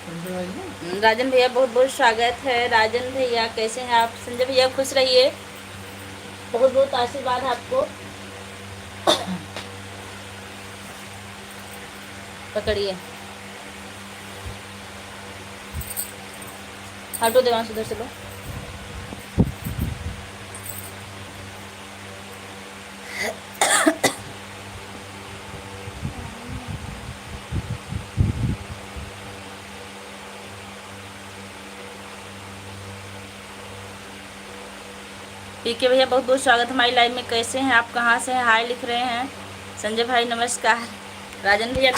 राजन भैया बहुत बहुत स्वागत है। राजन भैया कैसे हैं आप? संजय भैया खुश रहिए, बहुत बहुत आशीर्वाद आपको। पकड़िए, हटो देवांश, उधर से लो। पीके भैया बहुत बहुत स्वागत हमारी लाइव में। कैसे हैं आप? कहाँ से हैं? हाय लिख रहे हैं। संजय भाई नमस्कार। राजन भैया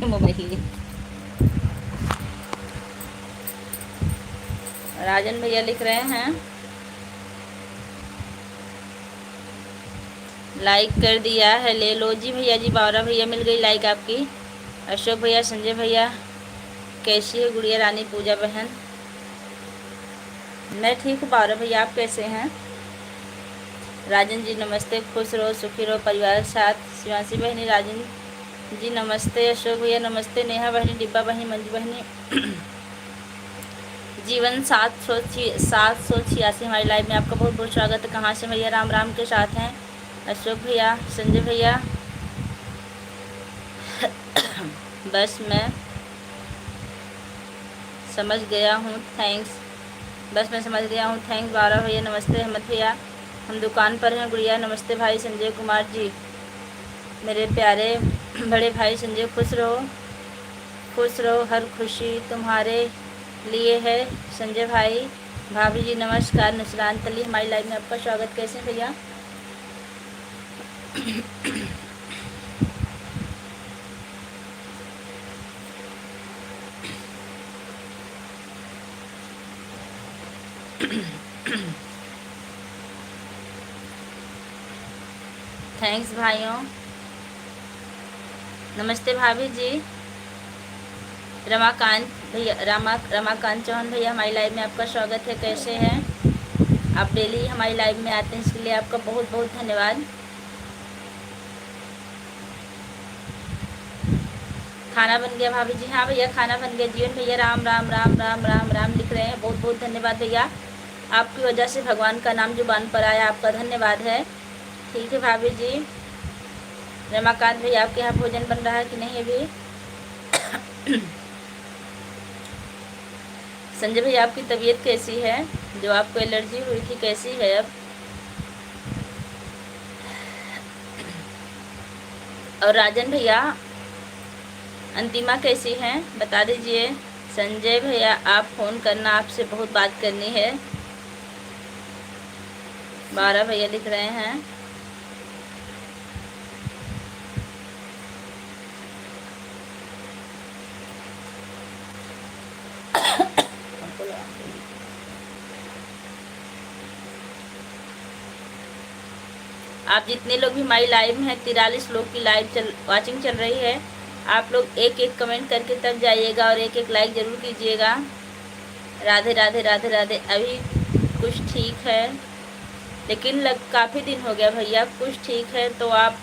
मोबाइल, राजन भैया लिख रहे हैं लाइक कर दिया है, ले लो जी भैया जी। बावरा भैया मिल गई लाइक आपकी। अशोक भैया, संजय भैया कैसी है? गुड़िया रानी, पूजा बहन, मैं ठीक हूँ। बावरा भैया आप कैसे हैं? राजन जी नमस्ते, खुश रहो सुखी रहो परिवार के साथ। शिवांशी बहनी, राजन जी नमस्ते। अशोक भैया नमस्ते। नेहा बहनी, डिब्बा बहनी, मंजू बहनी, जीवन 786 हमारी लाइव में आपका बहुत बहुत स्वागत है। कहाँ से भैया? राम राम के साथ हैं। अशोक भैया, संजय भैया, बस मैं समझ गया हूँ, थैंक्स। बस मैं समझ गया हूँ, थैंक्स। बारह भैया नमस्ते। अहमद भैया हम दुकान पर हैं। गुड़िया नमस्ते भाई। संजय कुमार जी मेरे प्यारे बड़े भाई संजय, खुश रहो खुश रहो, हर खुशी तुम्हारे लिए है। संजय भाई, भाभी जी नमस्कार। नुसरान तली हमारी लाइव में आपका स्वागत। कैसे भैया? थैंक्स भाइयों। नमस्ते भाभी जी। रमाकांत भैया, रमाकांत चौहान भैया हमारी लाइव में आपका स्वागत है। कैसे हैं आप? डेली हमारी लाइव में आते हैं, इसके लिए आपका बहुत बहुत धन्यवाद। खाना बन गया भाभी जी? हाँ भैया खाना बन गया। जीवन भैया राम राम राम राम राम राम लिख रहे हैं। बहुत बहुत धन्यवाद भैया, आपकी वजह से भगवान का नाम जुबान पर आया, आपका धन्यवाद है। ठीक है भाभी जी। रमाकांत भैया आपके यहाँ भोजन बन रहा है कि नहीं अभी? संजय भैया आपकी तबीयत कैसी है? जो आपको एलर्जी हुई थी कैसी है अब? और राजन भैया, अंतिमा कैसी हैं बता दीजिए। संजय भैया आप फ़ोन करना, आपसे बहुत बात करनी है। 12 भैया लिख रहे हैं। आप जितने लोग भी हमारी लाइव में हैं, 43 लोग की लाइव वाचिंग चल रही है। आप लोग एक एक कमेंट करके तब जाइएगा और एक एक लाइक ज़रूर कीजिएगा। राधे राधे राधे राधे। अभी कुछ ठीक है, लेकिन काफ़ी दिन हो गया भैया। कुछ ठीक है तो आप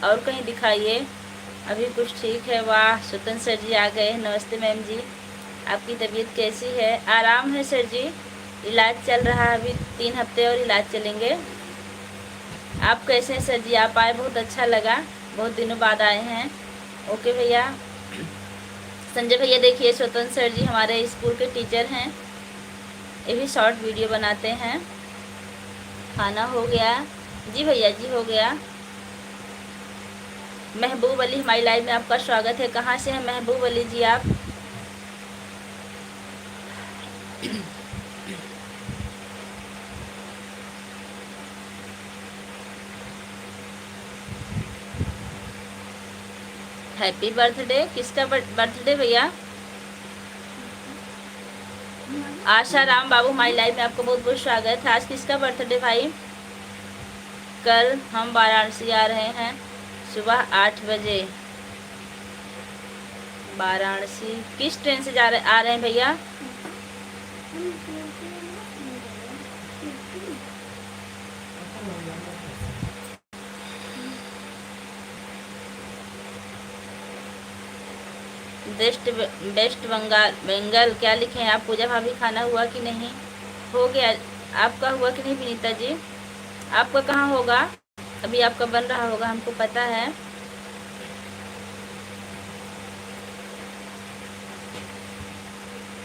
और कहीं दिखाइए। अभी कुछ ठीक है। वाह, स्वतंत्र सर जी आ गए। नमस्ते मैम जी, आपकी तबीयत कैसी है? आराम है सर जी, इलाज चल रहा है। अभी 3 हफ्ते और इलाज चलेंगे। आप कैसे हैं सर जी? आप आए, बहुत अच्छा लगा, बहुत दिनों बाद आए हैं। ओके भैया। संजय भैया देखिए, स्वतंत्र सर जी हमारे स्कूल के टीचर हैं, ये भी शॉर्ट वीडियो बनाते हैं। खाना हो गया? जी भैया जी हो गया। महबूब अली हमारी लाइव में आपका स्वागत है। कहाँ से हैं महबूब अली जी आप? Happy birthday. किसका बर्थडे भैया? आशा राम बाबू हमारी लाइव में आपको बहुत बहुत स्वागत है। आज किसका बर्थडे भाई? कल हम वाराणसी आ रहे हैं सुबह 8 बजे। वाराणसी किस ट्रेन से आ रहे हैं भैया? वेस्ट बंगाल क्या लिखे हैं आप? पूजा भाभी खाना हुआ कि नहीं? हो गया। आपका हुआ कि नहीं विनीता जी? आपका कहाँ होगा? अभी आपका बन रहा होगा, हमको पता है।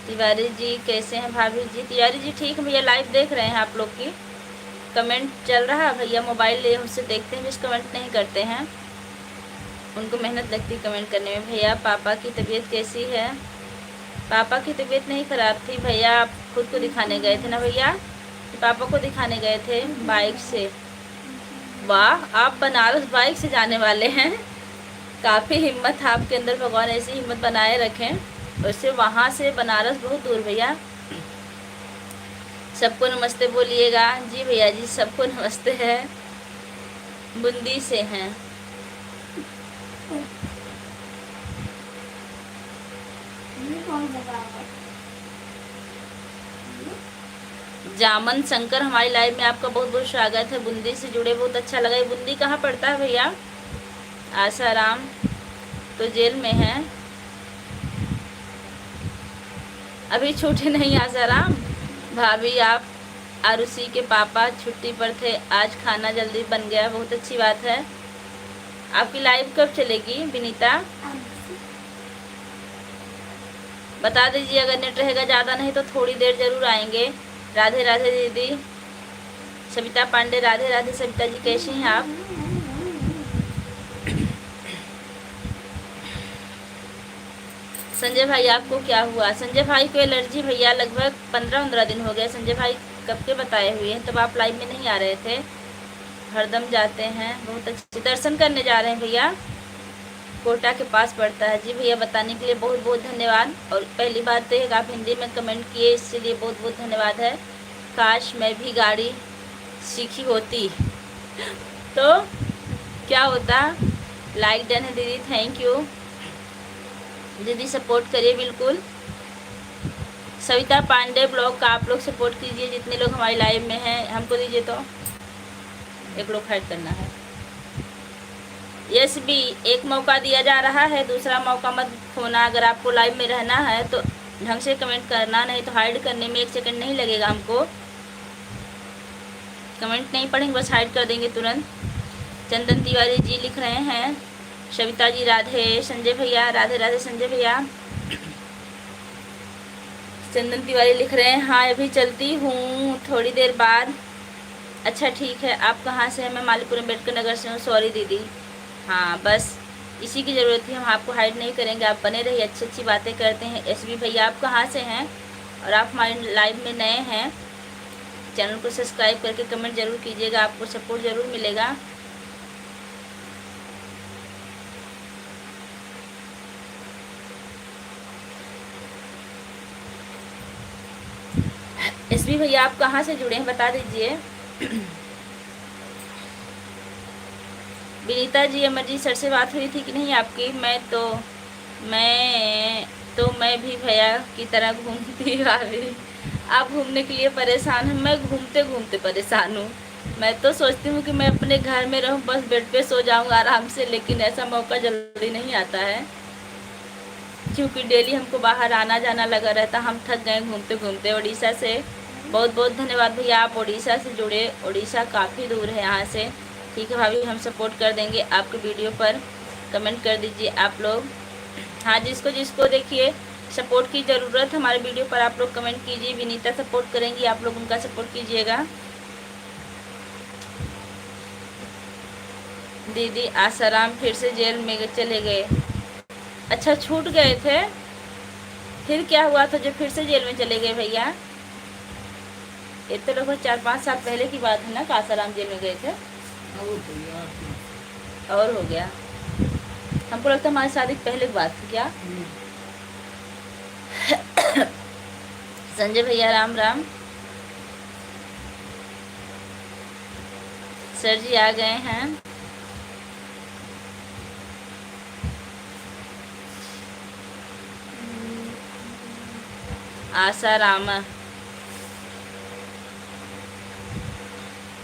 तिवारी जी कैसे हैं? भाभी जी तिवारी जी ठीक है भैया, लाइव देख रहे हैं आप लोग की। कमेंट चल रहा है भैया, मोबाइल ले उससे देखते हैं, जिस कमेंट नहीं करते हैं उनको मेहनत लगती कमेंट करने में। भैया पापा की तबीयत कैसी है? पापा की तबीयत नहीं खराब थी भैया, आप खुद को दिखाने गए थे ना भैया? पापा को दिखाने गए थे बाइक से। वाह, आप बनारस बाइक से जाने वाले हैं, काफ़ी हिम्मत है आपके अंदर, भगवान ऐसी हिम्मत बनाए रखें। वैसे वहाँ से बनारस बहुत दूर भैया। सबको नमस्ते बोलिएगा। जी भैया जी सबको नमस्ते है। बूंदी से हैं। जामन शंकर हमारी लाइव में आपका बहुत बहुत स्वागत है। बूंदी से जुड़े, बहुत अच्छा लगा। ये बूंदी कहाँ पड़ता है भैया? आसाराम तो जेल में है, अभी छूटे नहीं आसाराम। भाभी आप आरुषि के पापा छुट्टी पर थे, आज खाना जल्दी बन गया, बहुत अच्छी बात है। आपकी लाइव कब चलेगी विनीता? बता दीजिए, अगर नेट रहेगा ज़्यादा, नहीं तो थोड़ी देर ज़रूर आएंगे। राधे राधे दीदी। सविता पांडे राधे राधे। सविता जी कैसी हैं आप? संजय भाई आपको क्या हुआ? संजय भाई को एलर्जी भैया, लगभग 15-15 दिन हो गए। संजय भाई कब के बताए हुए हैं, तब आप लाइव में नहीं आ रहे थे। हरदम जाते हैं, बहुत अच्छे दर्शन करने जा रहे हैं भैया, कोटा के पास पड़ता है। जी भैया बताने के लिए बहुत बहुत धन्यवाद। और पहली बात तो एक आप हिंदी में कमेंट किए, इसलिए बहुत बहुत धन्यवाद है। काश मैं भी गाड़ी सीखी होती तो क्या होता। लाइक डन है दीदी, थैंक यू दीदी, सपोर्ट करिए बिल्कुल। सविता पांडे ब्लॉग का आप लोग सपोर्ट कीजिए, जितने लोग हमारी लाइव में हैं। हमको दीजिए तो एक लोग हाइड करना है। यस भी एक मौका दिया जा रहा है, दूसरा मौका मत खोना। अगर आपको लाइव में रहना है तो ढंग से कमेंट करना, नहीं तो हाइड करने में 1 सेकंड नहीं लगेगा हमको। कमेंट नहीं पढ़ेंगे, बस हाइड कर देंगे तुरंत। चंदन तिवारी जी लिख रहे हैं। सविता जी राधे। संजय भैया राधे राधे। संजय भैया। चंदन तिवारी लिख रहे हैं, हाँ अभी चलती हूँ थोड़ी देर बाद। अच्छा ठीक है, आप कहाँ से हैं? मैं मालीपुर अम्बेडकर नगर से हूँ। सॉरी दीदी। हाँ बस इसी की ज़रूरत थी, हम आपको हाइड नहीं करेंगे, आप बने रहिए, अच्छी अच्छी बातें करते हैं। एसबी भैया आप कहाँ से हैं और आप हमारे लाइव में नए हैं? चैनल को सब्सक्राइब करके कमेंट ज़रूर कीजिएगा, आपको सपोर्ट ज़रूर मिलेगा। एसबी भैया आप कहाँ से जुड़े हैं बता दीजिए। विनीता जी अमर जी सर से बात हुई थी कि नहीं आपकी? मैं भी भैया की तरह घूमती भाभी। आप घूमने के लिए परेशान हैं, मैं घूमते घूमते परेशान हूँ। मैं तो सोचती हूँ कि मैं अपने घर में रहूँ, बस बेड पे सो जाऊँ आराम से, लेकिन ऐसा मौका जल्दी नहीं आता है, क्योंकि डेली हमको बाहर आना जाना लगा रहता। हम थक गए घूमते घूमते। उड़ीसा से बहुत बहुत धन्यवाद भैया, आप उड़ीसा से जुड़े। उड़ीसा काफ़ी दूर है यहाँ से। ठीक है भाभी, हम सपोर्ट कर देंगे आपके वीडियो पर। कमेंट कर दीजिए आप लोग। हाँ जिसको जिसको देखिए सपोर्ट की ज़रूरत हमारे वीडियो पर, आप लोग कमेंट कीजिए। विनीता सपोर्ट करेंगी, आप लोग उनका सपोर्ट कीजिएगा। दीदी आसाराम फिर से जेल में चले गए? अच्छा छूट गए थे, फिर क्या हुआ था जो फिर से जेल में चले गए भैया? ये तो लगभग 4-5 साल पहले की बात है ना, आसाराम जेल में गए थे। और हो गया, हमको लगता है हमारी शादी पहले की बात थी क्या? संजय भैया राम राम। सर जी आ गए हैं।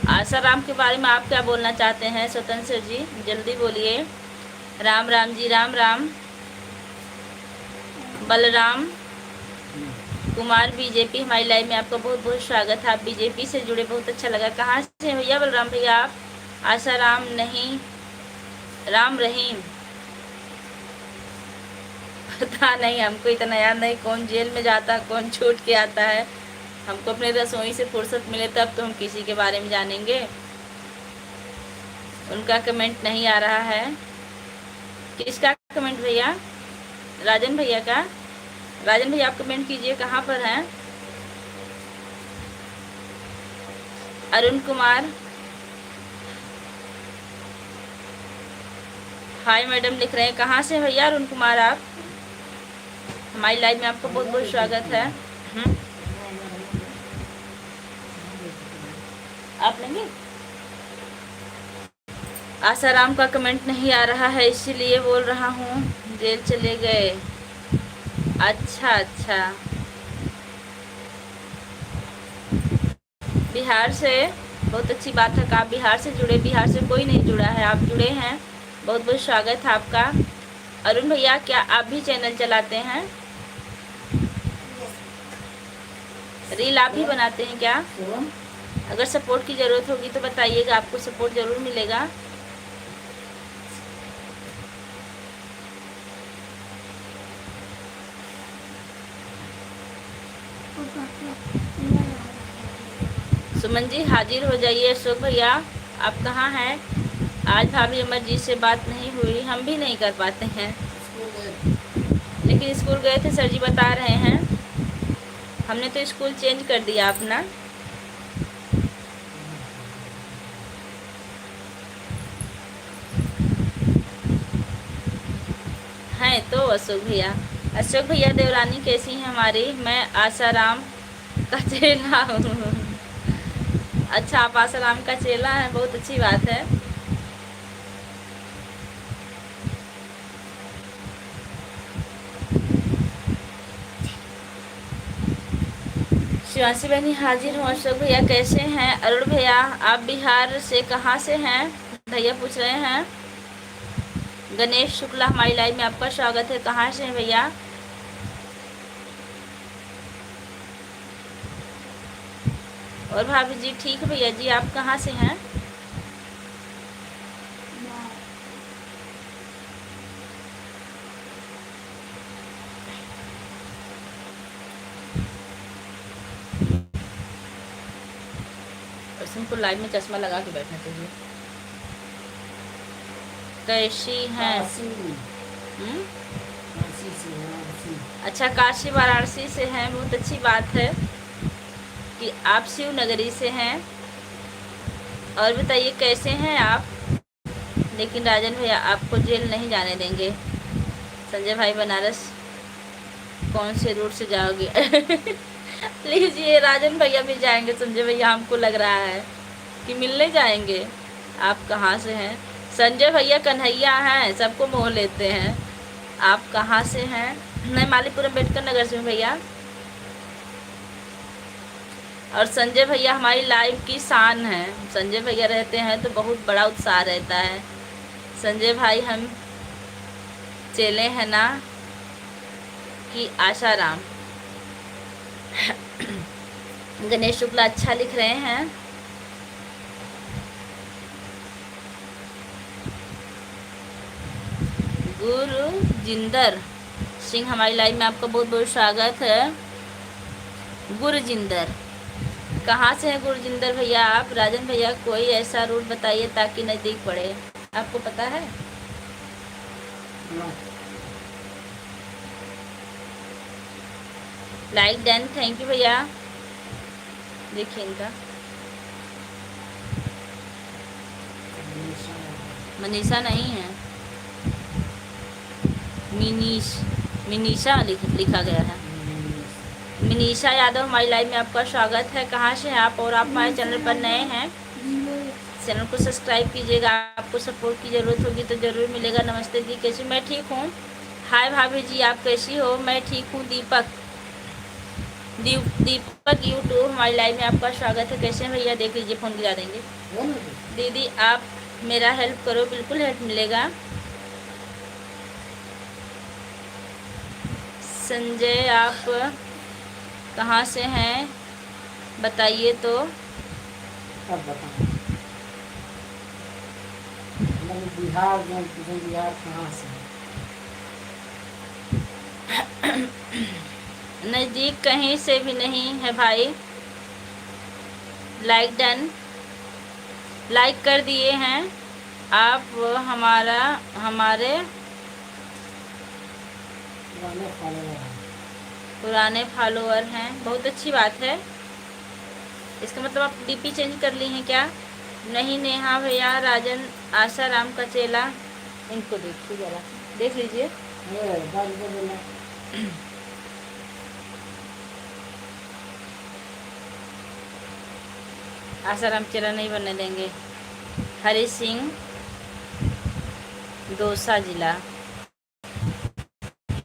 आसाराम के बारे में आप क्या बोलना चाहते हैं स्वतंत्र जी? जल्दी बोलिए। राम राम जी, राम राम। बलराम कुमार बीजेपी हमारी लाइव में आपका बहुत बहुत स्वागत है। आप बीजेपी से जुड़े, बहुत अच्छा लगा। कहाँ से भैया बलराम भैया आप? आशा राम नहीं, राम रहीम, पता नहीं, हमको इतना याद नहीं कौन जेल में जाता है कौन छूट के आता है। हमको अपने रसोई से फुर्सत मिले तब तो हम किसी के बारे में जानेंगे। उनका कमेंट नहीं आ रहा है। किसका कमेंट भैया? राजन भैया का? राजन भैया आप कमेंट कीजिए, कहाँ पर हैं? अरुण कुमार, हाय मैडम लिख रहे हैं। कहाँ से भैया अरुण कुमार आप? हमारी लाइव में आपका बहुत बहुत स्वागत है। आप लेंगे? आसाराम का कमेंट नहीं आ रहा है इसीलिए बोल रहा हूँ। जेल चले गए? अच्छा अच्छा, बिहार से, बहुत अच्छी बात है कि आप बिहार से जुड़े। बिहार से कोई नहीं जुड़ा है, आप जुड़े हैं, बहुत बहुत स्वागत है आपका। अरुण भैया क्या आप भी चैनल चलाते हैं? रील आप ही बनाते हैं क्या? अगर सपोर्ट की ज़रूरत होगी तो बताइएगा, आपको सपोर्ट ज़रूर मिलेगा। सुमन जी हाजिर हो जाइए। अशोक भैया आप कहाँ हैं? आज भाभी अमर जी से बात नहीं हुई, हम भी नहीं कर पाते हैं, लेकिन स्कूल गए थे सर जी बता रहे हैं। हमने तो स्कूल चेंज कर दिया अपना। हैं तो अशोक भैया देवरानी कैसी हैं हमारी? मैं आसाराम का चेला हूँ। अच्छा, आप आसाराम का चेला है, बहुत अच्छी बात है। शिवासी बहनी हाजिर हूँ। अशोक भैया कैसे हैं? अरुण भैया आप बिहार से कहाँ से हैं भैया पूछ रहे हैं। गणेश शुक्ला हमारी लाइव में आपका स्वागत है। कहाँ से हैं भैया? और भाभी जी ठीक है भैया जी, आप कहाँ से हैं? को लाइव में चश्मा लगा के बैठना चाहिए। कैसी हैं? अच्छा, काशी वाराणसी से हैं, बहुत अच्छी बात है कि आप शिव नगरी से हैं। और बताइए कैसे हैं आप? लेकिन राजन भैया आपको जेल नहीं जाने देंगे। संजय भाई बनारस कौन से रूट से जाओगे? प्लीज़ ये राजन भैया भी जाएंगे, संजय भैया हमको लग रहा है कि मिलने जाएंगे। आप कहाँ से हैं? संजय भैया कन्हैया हैं, सबको मोह लेते हैं। आप कहाँ से हैं? मैं मालीपुर अम्बेडकर नगर से हूँ भैया। और संजय भैया हमारी लाइव की शान है। संजय भैया रहते हैं तो बहुत बड़ा उत्साह रहता है। संजय भाई हम चेले हैं ना कि आशाराम। गणेश शुक्ला अच्छा लिख रहे हैं। गुरजिंदर सिंह हमारी लाइव में आपका बहुत बहुत स्वागत है। गुरजिंदर कहाँ से है गुरजिंदर भैया आप? राजन भैया कोई ऐसा रूट बताइए ताकि नज़दीक पड़े, आपको पता है? लाइक डन, थैंक यू भैया। देखिए इनका मनीषा नहीं है, मिनीषा लिखा गया है। मिनीषा यादव हमारी लाइव में आपका स्वागत है। कहाँ से हैं आप? और आप हमारे चैनल पर नए हैं, चैनल को सब्सक्राइब कीजिएगा। आपको सपोर्ट की ज़रूरत होगी तो ज़रूर मिलेगा। नमस्ते जी, कैसी? मैं ठीक हूँ। हाय भाभी जी आप कैसी हो? मैं ठीक हूँ। दीपक यूट्यूब हमारी लाइव में आपका स्वागत है। कैसे हैं भैया? देख लीजिए, फ़ोन गिरा देंगे। दीदी आप मेरा हेल्प करो, बिल्कुल हेल्प मिलेगा। संजय, आप कहाँ से हैं बताइए तो। अब बताओ, बिहार में, बिहार कहाँ से? नज़दीक कहीं से भी नहीं है भाई। लाइक डन, लाइक कर दिए हैं आप। हमारे पुराने फॉलोअर हैं, बहुत अच्छी बात है। इसका मतलब आप डीपी चेंज कर ली हैं क्या? नहीं नेहा भैया, राजन आसाराम का चेला, इनको देखिए जरा, देख लीजिए। आसाराम चेला नहीं बनने देंगे। हरी सिंह, दौसा जिला।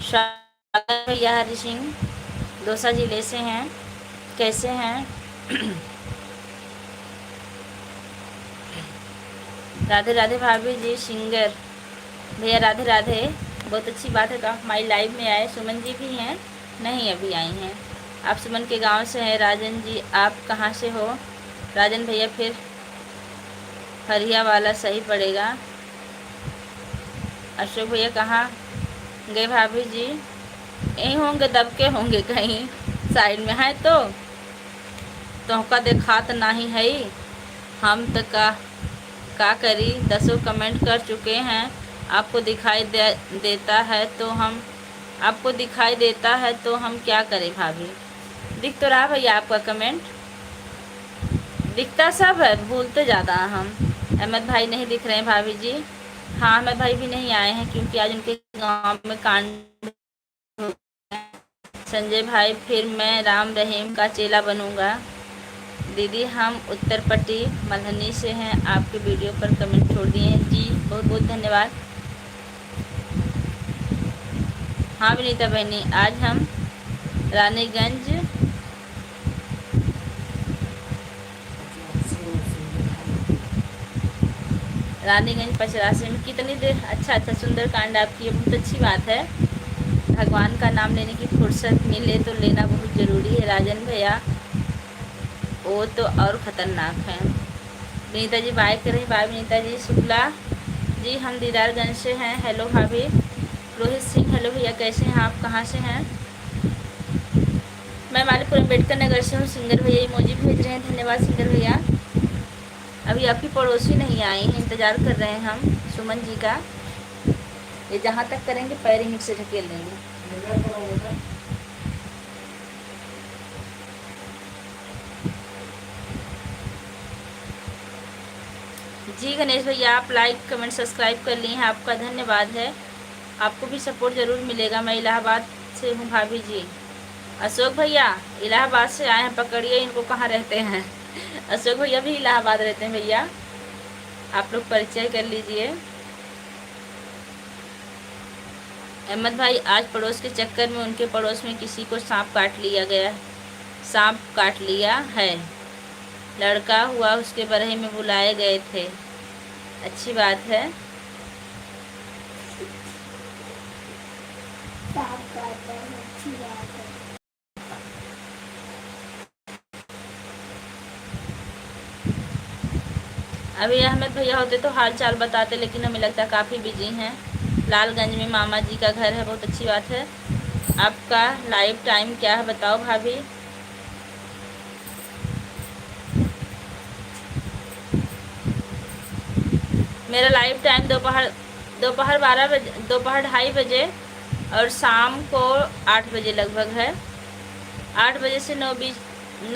स्वागत भैया, हरी सिंह दौसा जिले से हैं, कैसे हैं? राधे राधे भाभी जी, सिंगर भैया राधे राधे। बहुत अच्छी बात है कि आप हमारी लाइव में आए। सुमन जी भी हैं? नहीं, अभी आई हैं। आप सुमन के गांव से हैं। राजन जी, आप कहाँ से हो? राजन भैया, फिर हरिया वाला सही पड़ेगा। अशोक भैया कहाँ गए भाभी जी? यहीं होंगे, दब के होंगे कहीं साइड में है। तो का देखात नहीं है। हम तो का करी, 10 कमेंट कर चुके हैं। आपको दिखाई देता है तो हम आपको दिखाई देता है तो हम क्या करें भाभी? दिख तो रहा भैया आपका कमेंट, दिखता सब है, भूलते ज़्यादा हम। अहमद भाई नहीं दिख रहे हैं भाभी जी। हाँ, अहमद भाई भी नहीं आए हैं क्योंकि आज उनके गांव में कांड। संजय भाई, फिर मैं राम रहीम का चेला बनूंगा। दीदी, हम उत्तरपट्टी मल्हनी से हैं, आपके वीडियो पर कमेंट छोड़ दिए हैं जी, बहुत बहुत धन्यवाद। हाँ विनीता बहनी, आज हम रानीगंज पचरासी में कितनी देर। अच्छा अच्छा, सुंदर कांड आपकी, बहुत अच्छी बात है। भगवान का नाम लेने की फुर्सत मिले तो लेना बहुत ज़रूरी है राजन भैया, वो तो और ख़तरनाक है। विनीता जी बाय करें, बाय विनीता जी। शुक्ला जी, हम दीदारगंज से हैं, हेलो भाभी। रोहित सिंह, हेलो भैया, कैसे हैं आप, कहाँ से हैं? मैं मालीपुर अम्बेडकर नगर से हूँ। सिंगर भैया इमोजी भेज रहे हैं, धन्यवाद सिंगर भैया। अभी आपकी पड़ोसी नहीं आई हैं, इंतज़ार कर रहे हैं हम सुमन जी का। ये जहाँ तक करेंगे पैर ही से ढकेल लेंगे। जी गणेश भैया, आप लाइक कमेंट सब्सक्राइब कर लिए हैं, आपका धन्यवाद है। आपको भी सपोर्ट ज़रूर मिलेगा। मैं इलाहाबाद से हूँ भाभी जी। अशोक भैया इलाहाबाद से आए हैं, पकड़िए इनको, कहाँ रहते हैं? अशोक भैया भी इलाहाबाद रहते हैं भैया, आप लोग परिचय कर लीजिए। अहमद भाई, आज पड़ोस के चक्कर में उनके पड़ोस में किसी को सांप काट लिया है। लड़का हुआ उसके बरहे में बुलाए गए थे। अच्छी बात है। अभी अहमद भैया होते तो हाल चाल बताते, लेकिन हमें लगता है काफ़ी बिजी हैं। लालगंज में मामा जी का घर है, बहुत अच्छी बात है। आपका लाइव टाइम क्या है बताओ भाभी? मेरा लाइव टाइम दोपहर 12 बजे, दोपहर 2:30 बजे और शाम को 8 बजे लगभग है। 8 बजे से 9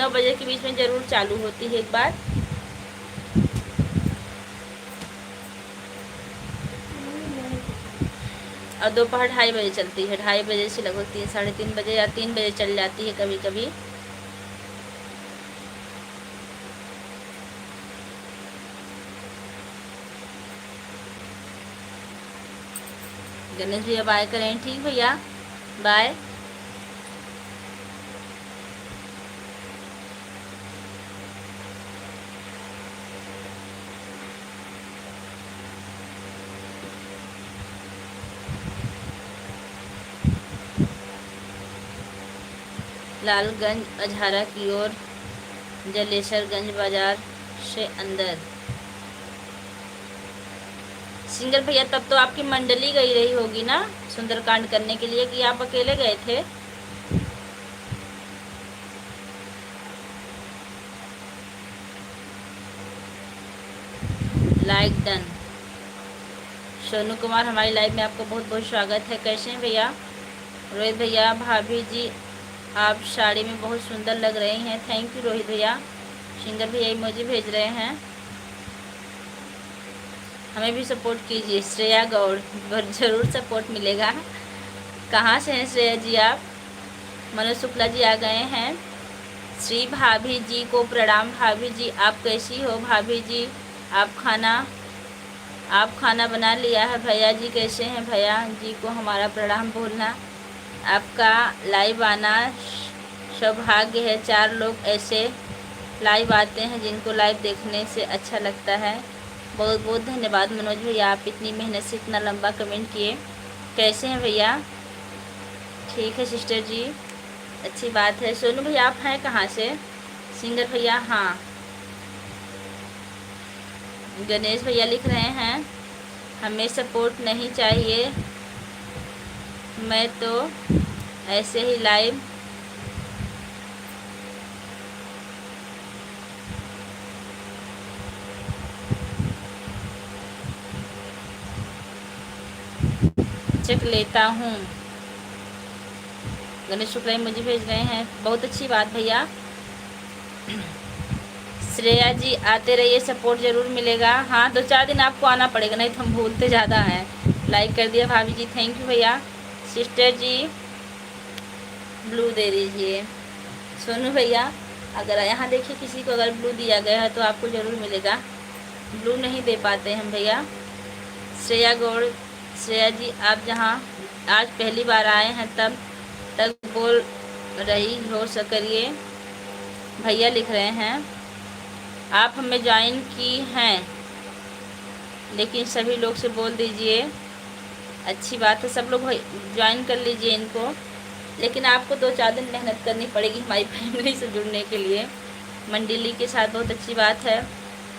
बजे के बीच में ज़रूर चालू होती है एक बार। और दोपहर 2:30 बजे चलती है, 2:30 बजे से लगभग 3 साढ़े 3 बजे या 3 बजे चल जाती है कभी कभी। गणेश भैया बाय करें, ठीक भैया, बाय। लालगंज अजहारा की ओर, जलेसरगंज बाजार से अंदर। सिंगर भैया तब तो आपकी मंडली गई रही होगी ना सुंदरकांड करने के लिए, कि आप अकेले गए थे? Like done. सोनू कुमार हमारी लाइव में आपका बहुत बहुत स्वागत है। कैसे हैं भैया? रोहित भैया, भाभी जी आप साड़ी में बहुत सुंदर लग रही हैं। थैंक यू रोहित भैया। सिंगर भैया इमोजी भेज रहे हैं। हमें भी सपोर्ट कीजिए। श्रेया गौड़, ज़रूर सपोर्ट मिलेगा। कहाँ से हैं श्रेया जी आप? मनोज शुक्ला जी आ गए हैं। श्री भाभी जी को प्रणाम। भाभी जी आप कैसी हो? भाभी जी आप खाना बना लिया है? भैया जी कैसे हैं? भैया जी को हमारा प्रणाम बोलना। आपका लाइव आना सौभाग्य है। 4 लोग ऐसे लाइव आते हैं जिनको लाइव देखने से अच्छा लगता है। बहुत बहुत धन्यवाद मनोज भैया, आप इतनी मेहनत से इतना लंबा कमेंट किए। कैसे हैं भैया? ठीक है सिस्टर जी, अच्छी बात है। सोनू भैया आप हैं कहाँ से? सिंगर भैया हाँ। गणेश भैया लिख रहे हैं हमें सपोर्ट नहीं चाहिए, मैं तो ऐसे ही लाइव चेक लेता हूँ। गणेश शुक्ला मुझे भेज रहे हैं, बहुत अच्छी बात भैया। श्रेया जी आते रहिए, सपोर्ट ज़रूर मिलेगा। हाँ 2-4 दिन आपको आना पड़ेगा, नहीं तो हम भूलते ज़्यादा हैं। लाइक कर दिया भाभी जी, थैंक यू भैया। सिस्टर जी ब्लू दे दीजिए। सोनू भैया अगर यहाँ देखिए किसी को अगर ब्लू दिया गया है तो आपको ज़रूर मिलेगा। ब्लू नहीं दे पाते हम भैया। श्रेया गौड़, श्रेया जी आप जहाँ आज पहली बार आए हैं तब बोल रही हो करिए। भैया लिख रहे हैं आप हमें ज्वाइन की हैं, लेकिन सभी लोग से बोल दीजिए। अच्छी बात है, सब लोग ज्वाइन कर लीजिए इनको, लेकिन आपको 2-4 दिन मेहनत करनी पड़ेगी हमारी फैमिली से जुड़ने के लिए, मंडली के साथ। बहुत अच्छी बात है।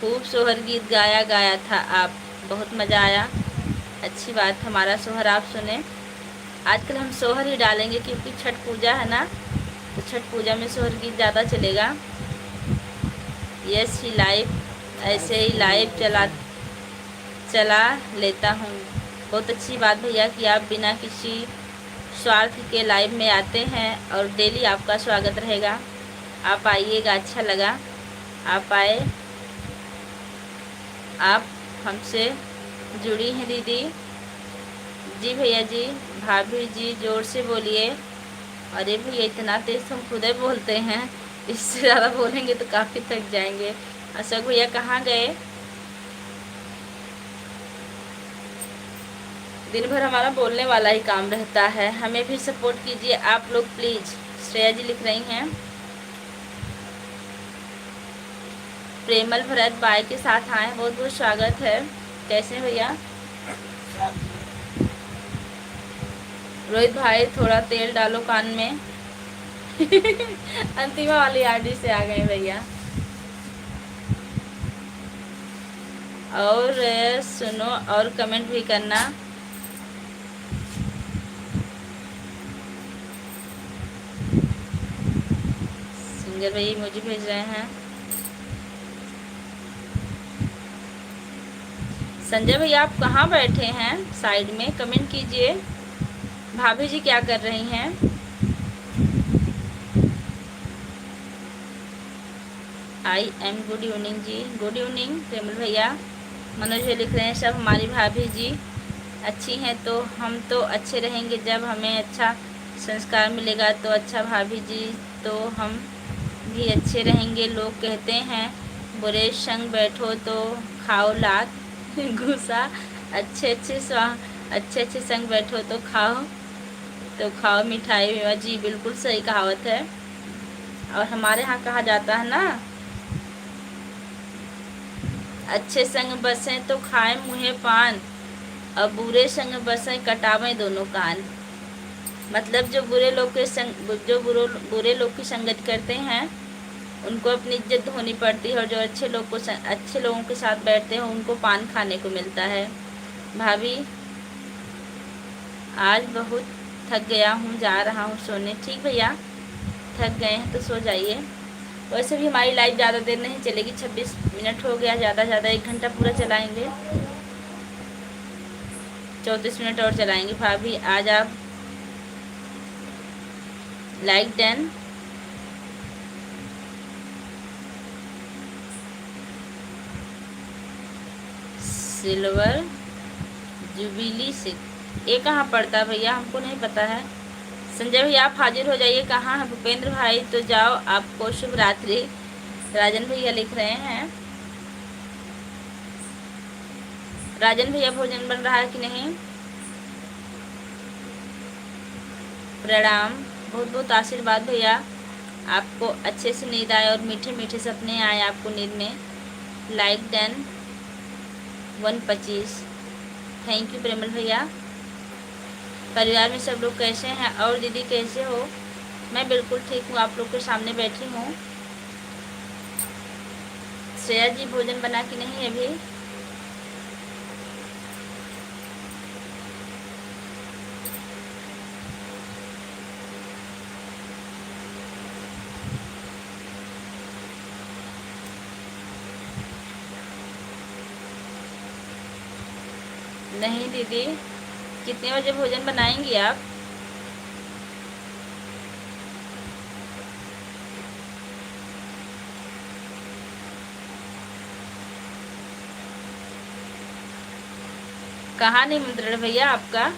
खूब सोहर गीत गाया था आप, बहुत मज़ा आया। अच्छी बात, हमारा सोहर आप सुने। आजकल हम सोहर ही डालेंगे क्योंकि छठ पूजा है ना, तो छठ पूजा में सोहर गीत ज़्यादा चलेगा। यस ही लाइव, ऐसे ही लाइव चला लेता हूँ। बहुत अच्छी बात भैया कि आप बिना किसी स्वार्थ के लाइव में आते हैं और डेली आपका स्वागत रहेगा। आप आइएगा, अच्छा लगा आप आए। आप हमसे जुड़ी हैं दीदी जी। भैया जी, भाभी जी जोर से बोलिए। अरे भैया इतना तेज हम खुद ही बोलते हैं, इससे ज़्यादा बोलेंगे तो काफ़ी थक जाएंगे। अशोक भैया कहाँ गए? दिन भर हमारा बोलने वाला ही काम रहता है। हमें भी सपोर्ट कीजिए आप लोग प्लीज़। श्रेया जी लिख रही हैं प्रेमल भरत बाई के साथ आए, बहुत बहुत स्वागत है। कैसे हैं भैया? रोहित भाई थोड़ा तेल डालो कान में। अंतिमा वाली आरडी से आ गए भैया। और सुनो और कमेंट भी करना। सिंगर भाई मुझे भेज रहे हैं। संजय भैया आप कहाँ बैठे हैं? साइड में कमेंट कीजिए। भाभी जी क्या कर रही हैं? आई एम गुड इवनिंग जी। गुड इवनिंग प्रेमल भैया। मनोज भाई लिख रहे हैं सब हमारी भाभी जी अच्छी हैं तो हम तो अच्छे रहेंगे, जब हमें अच्छा संस्कार मिलेगा तो अच्छा भाभी जी तो हम भी अच्छे रहेंगे। लोग कहते हैं बुरे संग बैठो तो खाओ लात घुसा, अच्छे अच्छे संग बैठो तो खाओ मिठाई मेवा। जी बिल्कुल सही कहावत है। और हमारे यहाँ कहा जाता है ना, अच्छे संग बसें तो खाएं मुँहे पान, और बुरे संग बसें कटावें दोनों कान। मतलब जो बुरे लोग के संग जो बुरे लोग की संगत करते हैं उनको अपनी इज्जत धोनी पड़ती है, और जो अच्छे लोगों के साथ बैठते हैं उनको पान खाने को मिलता है। भाभी आज बहुत थक गया हूँ, जा रहा हूँ सोने। ठीक भैया, थक गए हैं तो सो जाइए। वैसे भी हमारी लाइव ज़्यादा देर नहीं चलेगी, 26 मिनट हो गया, ज़्यादा ज़्यादा 1 घंटा पूरा चलाएंगे, 34 मिनट और चलाएंगे। भाभी आज आप लाइक डन। सिल्वर जुबिली से ये कहाँ पड़ता है भैया, हमको नहीं पता है। संजय भैया आप हाजिर हो जाइए। कहाँ है भूपेंद्र भाई? तो जाओ, आपको शुभ रात्रि। राजन भैया लिख रहे हैं। राजन भैया भोजन बन रहा है कि नहीं? प्रणाम, बहुत बहुत आशीर्वाद भैया, आपको अच्छे से नींद आए और मीठे मीठे सपने आए आपको नींद में। Like done 125। थैंक यू प्रेमल भैया। परिवार में सब लोग कैसे हैं? और दीदी कैसे हो? मैं बिल्कुल ठीक हूँ, आप लोग के सामने बैठी हूँ। श्रेया जी भोजन बना कि नहीं अभी? नहीं दीदी, कितने बजे भोजन बनाएंगी आप? कहाँ निमंत्रण भैया आपका?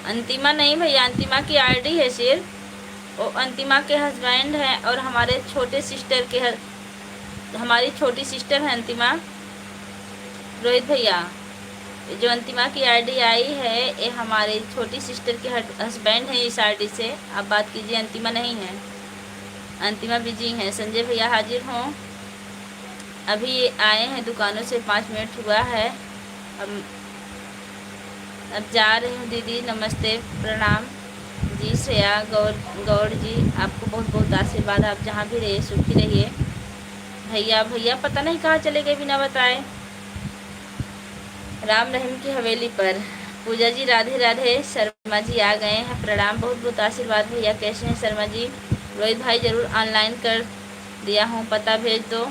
अंतिमा नहीं भैया, अंतिमा की आईडी है सिर्फ। वो अंतिमा के हस्बैंड हैं और हमारे छोटे सिस्टर के हमारी छोटी सिस्टर है अंतिमा। रोहित भैया, जो अंतिमा की आईडी आई है ये हमारे छोटी सिस्टर के हस्बैंड हैं। इस आईडी से आप बात कीजिए, अंतिमा नहीं है, अंतिमा बिजी हैं। संजय भैया हाजिर हों, अभी आए हैं दुकानों से, 5 मिनट हुआ है। अब जा रही हूँ दीदी, नमस्ते प्रणाम जी। श्रेया गौड़ जी, आपको बहुत बहुत आशीर्वाद, आप जहाँ भी रहिए सुखी रहिए। भैया पता नहीं कहाँ चले गए बिना बताए। राम रहीम की हवेली पर। पूजा जी राधे राधे। शर्मा जी आ गए हैं, प्रणाम, बहुत बहुत आशीर्वाद भैया। कैसे हैं शर्मा जी? रोहित भाई ज़रूर ऑनलाइन कर दिया हूँ, पता भेज दो।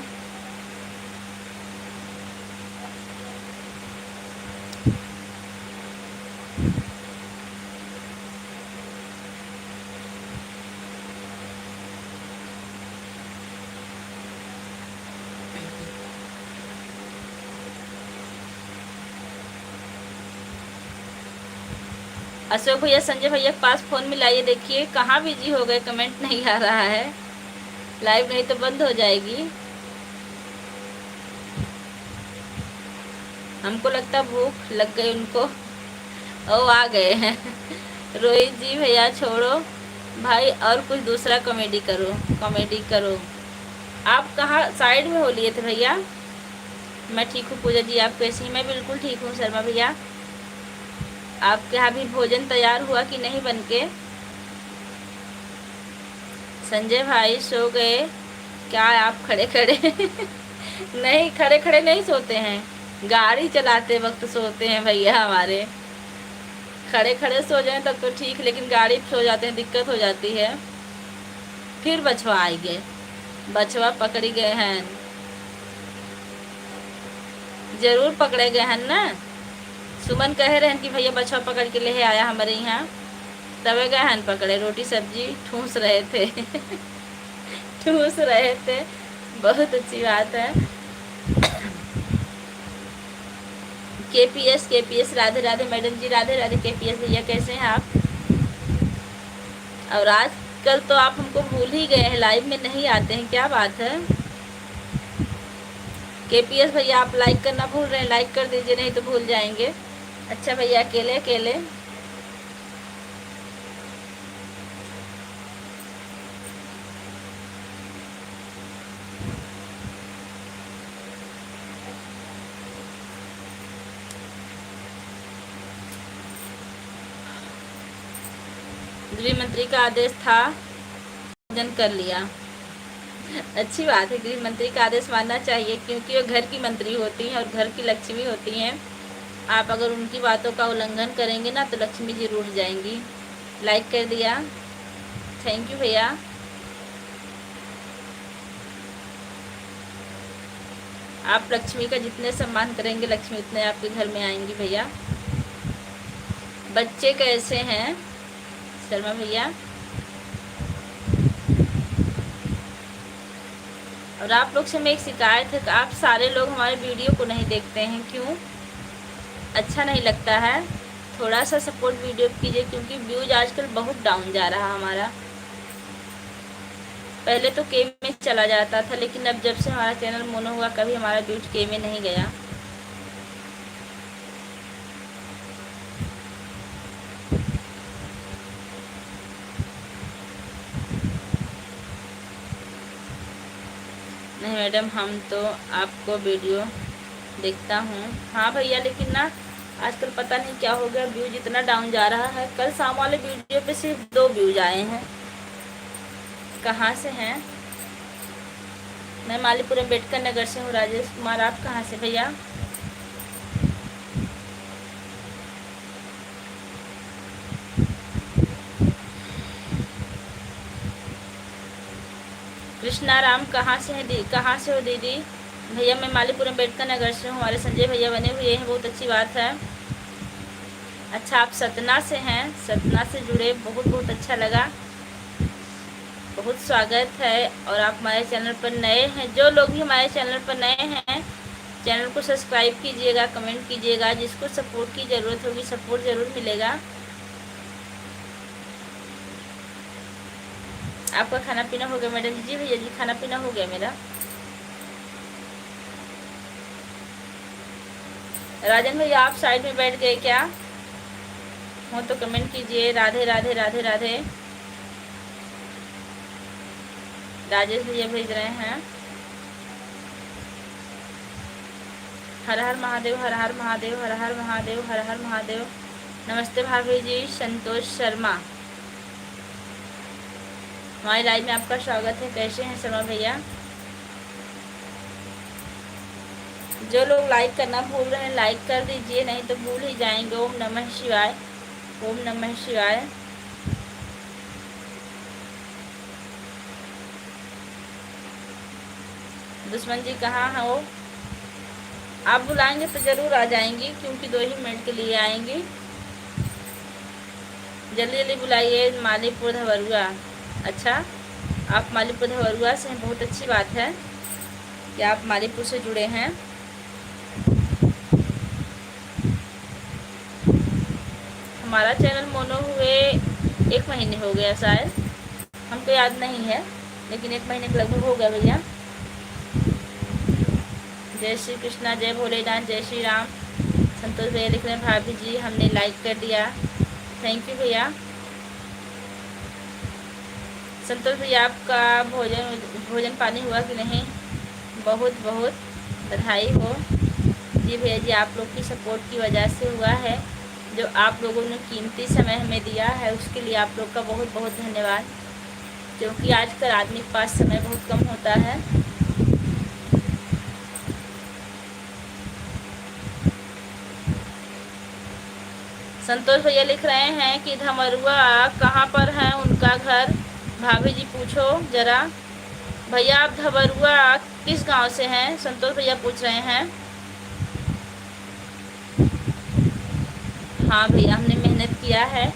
अशोक भैया संजय भैया के पास फ़ोन मिलाइए, देखिए कहाँ बिजी हो गए, कमेंट नहीं आ रहा है। लाइव नहीं तो बंद हो जाएगी। हमको लगता भूख लग गई उनको। ओ आ गए हैं। रोहित जी भैया छोड़ो भाई, और कुछ दूसरा कॉमेडी करो। आप कहाँ साइड में हो लिए थे भैया? मैं ठीक हूँ पूजा जी, आप कैसी हैं? मैं बिल्कुल ठीक हूँ शर्मा भैया। आपके यहाँ भी भोजन तैयार हुआ कि नहीं बनके? संजय भाई सो गए क्या आप खड़े खड़े? नहीं, खड़े खड़े नहीं सोते हैं, गाड़ी चलाते वक्त सोते हैं भैया हमारे। खड़े खड़े सो जाएं तब तो ठीक, लेकिन गाड़ी पे सो जाते हैं दिक्कत हो जाती है। फिर बछवा आएंगे, बछवा पकड़ी गए हैं, जरूर पकड़े गए हैं ना। सुमन कह रहे हैं कि भैया बछवा पकड़ के ले आया हमारे यहाँ, तबे गए हैं पकड़े, रोटी सब्जी ठूस रहे थे। ठूस रहे थे, बहुत अच्छी बात है। केपीएस राधे राधे मैडम जी, राधे राधे। केपीएस भैया कैसे हैं आप? और आजकल तो आप हमको भूल ही गए हैं, लाइव में नहीं आते हैं, क्या बात है? केपीएस भैया आप लाइक करना भूल रहे हैं, लाइक कर दीजिए नहीं तो भूल जाएंगे। अच्छा भैया अकेले अकेले। गृह मंत्री का आदेश था, भोजन कर लिया। अच्छी बात है, गृह मंत्री का आदेश मानना चाहिए क्योंकि वो घर की मंत्री होती हैं और घर की लक्ष्मी होती हैं। आप अगर उनकी बातों का उल्लंघन करेंगे ना तो लक्ष्मी जी रूठ जाएंगी। लाइक कर दिया, थैंक यू भैया। आप लक्ष्मी का जितने सम्मान करेंगे लक्ष्मी उतने आपके घर में आएंगी भैया। बच्चे कैसे हैं शर्मा भैया? और आप लोग से मैं एक शिकायत है कि आप सारे लोग हमारे वीडियो को नहीं देखते हैं, क्यों? अच्छा नहीं लगता है? थोड़ा सा सपोर्ट वीडियो कीजिए क्योंकि व्यूज आजकल बहुत डाउन जा रहा हमारा। पहले तो के में चला जाता था लेकिन अब जब से हमारा चैनल मोनो हुआ कभी हमारा व्यूज के में नहीं गया। नहीं मैडम हम तो आपको वीडियो देखता हूँ। हाँ भैया लेकिन ना आजकल पता नहीं क्या हो गया, व्यूज इतना डाउन जा रहा है। कल शाम वाले वीडियो पे सिर्फ 2 व्यूज आए हैं। कहाँ से हैं? मैं मालीपुर अम्बेडकर नगर से हूँ। राजेश कुमार आप कहाँ से भैया? कृष्णा राम कहाँ से हैं? कहाँ से हो दीदी? भैया मैं मालीपुर अम्बेडकर नगर से हूँ। हमारे संजय भैया बने हुए हैं, बहुत अच्छी बात है। अच्छा आप सतना से हैं, सतना से जुड़े, बहुत बहुत अच्छा लगा, बहुत स्वागत है। और आप हमारे चैनल पर नए हैं, जो लोग भी हमारे चैनल पर नए हैं चैनल को सब्सक्राइब कीजिएगा, कमेंट कीजिएगा। जिसको सपोर्ट की ज़रूरत होगी सपोर्ट ज़रूर मिलेगा। आपका खाना पीना हो गया मैडम? जी भैया जी खाना पीना हो गया मेरा। राजन भैया आप साइड में बैठ गए क्या? हो तो कमेंट कीजिए। राधे राधे राधे राधे। राजेश भैया भेज रहे हैं। हर हर महादेव, हर हर महादेव, हर हर महादेव, हर हर महादेव। नमस्ते भाभी जी। संतोष शर्मा हमारी लाइव में आपका स्वागत है। कैसे हैं शर्मा भैया? जो लोग लाइक करना भूल रहे हैं लाइक कर दीजिए नहीं तो भूल ही जाएंगे। ओम नमः शिवाय, ओम नमः शिवाय। दुश्मन जी कहाँ हो? आप बुलाएंगे तो ज़रूर आ जाएंगी क्योंकि 2 ही मिनट के लिए आएंगी। जल्दी जल्दी बुलाइए। मालीपुर धवरुआ, अच्छा आप मालीपुर धवरुआ से हैं, बहुत अच्छी बात है कि आप मालीपुर से जुड़े हैं। हमारा चैनल मोनो हुए 1 महीने हो गया शायद, हमको याद नहीं है लेकिन 1 महीने के लगभग हो गया भैया। जय श्री कृष्णा, जय भोलेनाथ, जय श्री राम। संतोष भैया लिख रहे हैं भाभी जी हमने लाइक कर दिया, थैंक यू भैया। संतोष भैया आपका भोजन पानी हुआ कि नहीं? बहुत बहुत बधाई हो। जी भैया जी आप लोग की सपोर्ट की वजह से हुआ है, जो आप लोगों ने कीमती समय हमें दिया है उसके लिए आप लोग का बहुत बहुत धन्यवाद। क्योंकि आजकल आदमी के पास समय बहुत कम होता है। संतोष भैया लिख रहे हैं कि धमरुआ कहाँ पर है उनका घर? भाभी जी पूछो ज़रा। भैया आप धमरुआ किस गांव से हैं? संतोष भैया पूछ रहे हैं। हाँ भैया हमने मेहनत किया है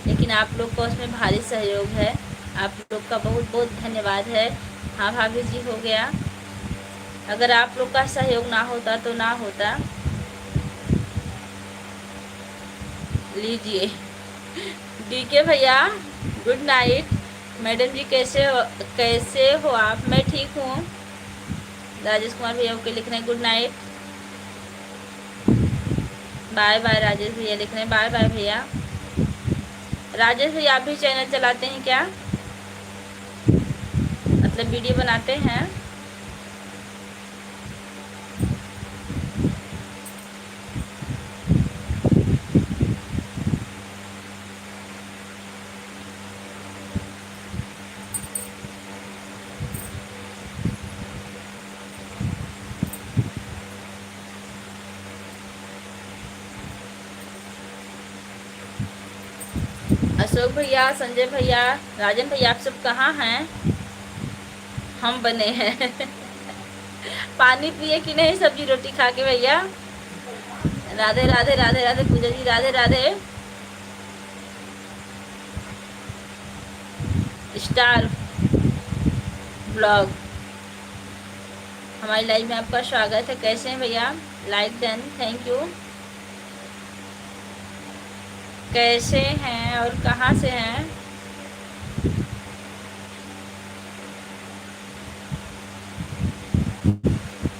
लेकिन आप लोग का उसमें भारी सहयोग है, आप लोग का बहुत बहुत धन्यवाद है। हाँ भाभी जी हो गया, अगर आप लोग का सहयोग ना होता तो ना होता। लीजिए डीके भैया गुड नाइट। मैडम जी कैसे हो आप? मैं ठीक हूँ। राजेश कुमार भैया ओके लिख रहे हैं, good night, bye bye. Rajesh भैया लिख रहे हैं बाय बाय भैया। राजेश भैया आप भी चैनल चलाते हैं क्या, मतलब वीडियो बनाते हैं? अशोक भैया, संजय भैया, राजन भैया, आप सब कहाँ हैं? हम बने हैं पानी पिए कि नहीं सब्जी रोटी खा के भैया? राधे राधे राधे राधे पूजा जी, राधे राधे। स्टार ब्लॉग हमारी लाइव में आपका स्वागत है। कैसे हैं भैया? Like done, thank you. कैसे हैं और कहाँ से हैं?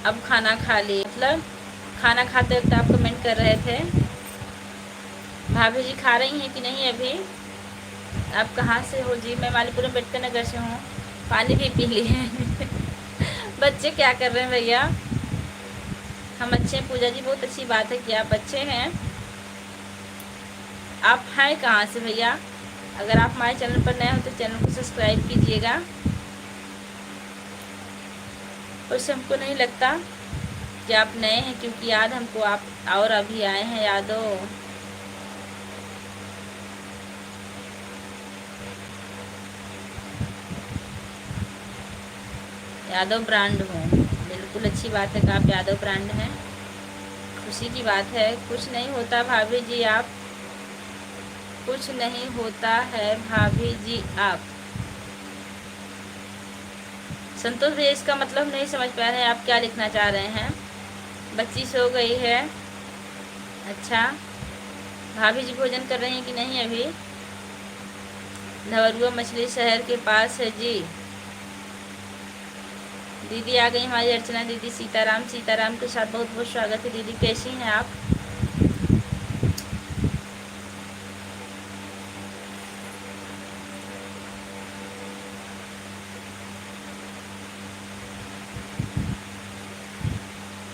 अब खाना खा लिए, मतलब खाना खाते वक्त आप कमेंट कर रहे थे। भाभी जी खा रही हैं कि नहीं अभी? आप कहाँ से हो जी? मैं मालीपुरम बेटकर नगर से हूँ। पानी भी पी लिए बच्चे क्या कर रहे हैं भैया? हम अच्छे हैं पूजा जी, बहुत अच्छी बात है कि आप अच्छे हैं। आप हैं कहाँ से भैया? अगर आप हमारे चैनल पर नए हो तो चैनल को सब्सक्राइब कीजिएगा। उससे हमको नहीं लगता कि आप नए हैं, क्योंकि याद हमको आप और अभी आए हैं यादव। यादव ब्रांड हूँ, बिल्कुल अच्छी बात है कि आप यादव ब्रांड हैं, खुशी की बात है। कुछ नहीं होता भाभी जी आप, कुछ नहीं होता है भाभी जी आप। संतोष भैया इसका मतलब नहीं समझ पा रहे हैं आप क्या लिखना चाह रहे हैं। बच्ची सो गई है, अच्छा। भाभी जी भोजन कर रही हैं कि नहीं अभी? धवरुआ मछली शहर के पास है जी। दीदी आ गई हमारी अर्चना दीदी। सीताराम, सीताराम के साथ बहुत बहुत स्वागत है दीदी। कैसी हैं आप?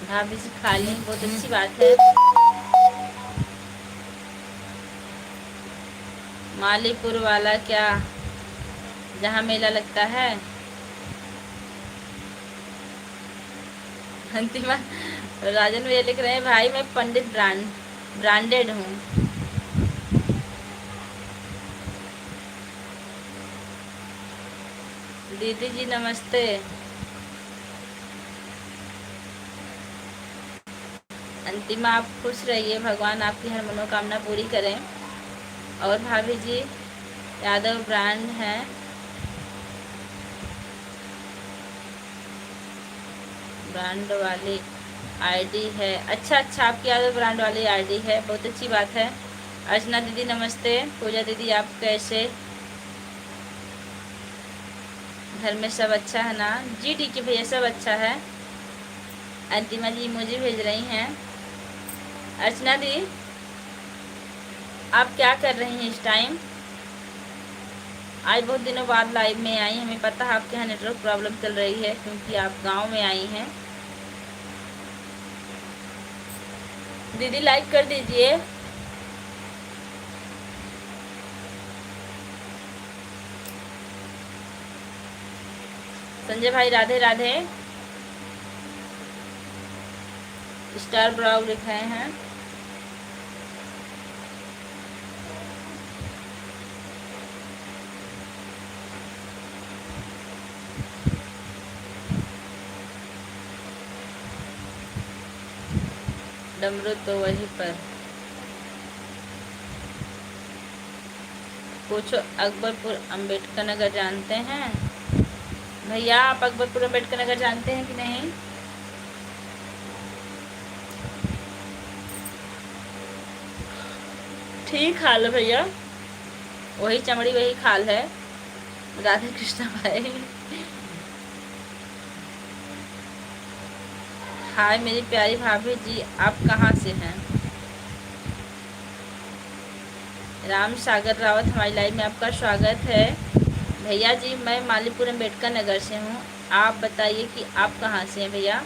भाभी से खा ली, बहुत अच्छी बात है। मालीपुर वाला क्या, जहाँ मेला लगता है? अंतिमा राजन भैया लिख रहे हैं भाई मैं पंडित ब्रांडेड हूँ। दीदी जी नमस्ते। अंतिमा आप खुश रहिए, भगवान आपकी हर मनोकामना पूरी करें। और भाभी जी यादव ब्रांड हैं, ब्रांड वाली आईडी है। अच्छा अच्छा, आपकी यादव ब्रांड वाली आईडी है, बहुत अच्छी बात है। अर्चना दीदी नमस्ते। पूजा दीदी आप कैसे? घर में सब अच्छा है ना? जी ठीक है भैया, सब अच्छा है। अंतिमा जी मुझे भेज रही हैं। अर्चना दी आप क्या कर रही हैं इस टाइम? आज बहुत दिनों बाद लाइव में आई, हमें पता है आपके यहाँ नेटवर्क प्रॉब्लम चल रही है क्योंकि आप गांव में आई हैं। दीदी लाइक कर दीजिए। संजय भाई राधे राधे। स्टार ब्लॉग लिख रहे हैं। डमरू तो वहीं पर। पूछो अकबरपुर अम्बेडकर नगर जानते हैं? भैया आप अकबरपुर अम्बेडकर नगर जानते हैं कि नहीं? ठीक हाल है भैया, वही चमड़ी वही खाल है। राधे कृष्णा भाई। हाय मेरी प्यारी भाभी जी, आप कहाँ से हैं? राम सागर रावत हमारी लाइव में आपका स्वागत है। भैया जी मैं मालीपुर अम्बेडकर नगर से हूँ, आप बताइए कि आप कहाँ से हैं भैया?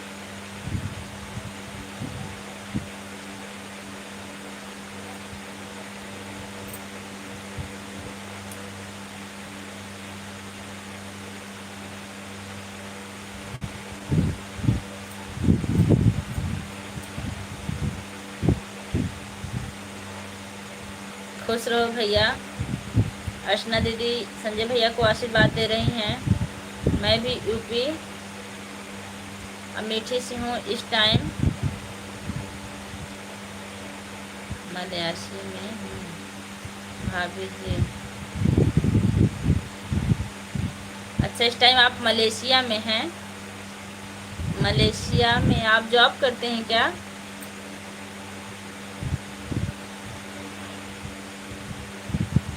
खुश रहो भैया। अर्चना दीदी संजय भैया को आशीर्वाद दे रही हैं। मैं भी यूपी अमेठी से हूँ, इस टाइम मलयासी में हूँ। भाभी जी अच्छा, इस टाइम आप मलेशिया में हैं। मलेशिया में आप जॉब करते हैं क्या?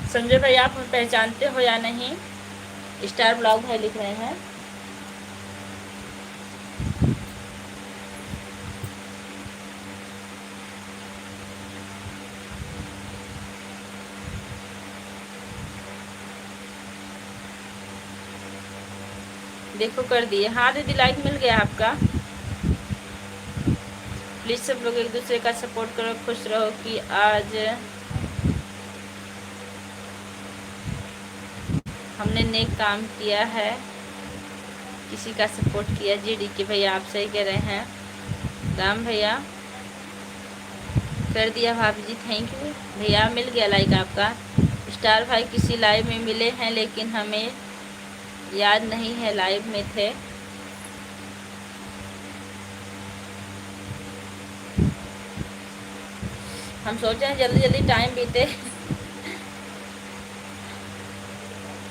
संजय भाई आप हमें पहचानते हो या नहीं? स्टार ब्लॉग भाई लिख रहे हैं। देखो कर दिए। हाँ दीदी लाइक मिल गया आपका। प्लीज सब लोग एक दूसरे का सपोर्ट करो, खुश रहो कि आज हमने नेक काम किया है, किसी का सपोर्ट किया। जी डी के भैया आप सही कह रहे हैं। राम भैया कर दिया भाभी जी, थैंक यू भैया, मिल गया लाइक आपका। स्टार भाई किसी लाइव में मिले हैं लेकिन हमें याद नहीं है लाइव में थे। हम सोच रहे हैं जल्दी जल्दी टाइम बीते।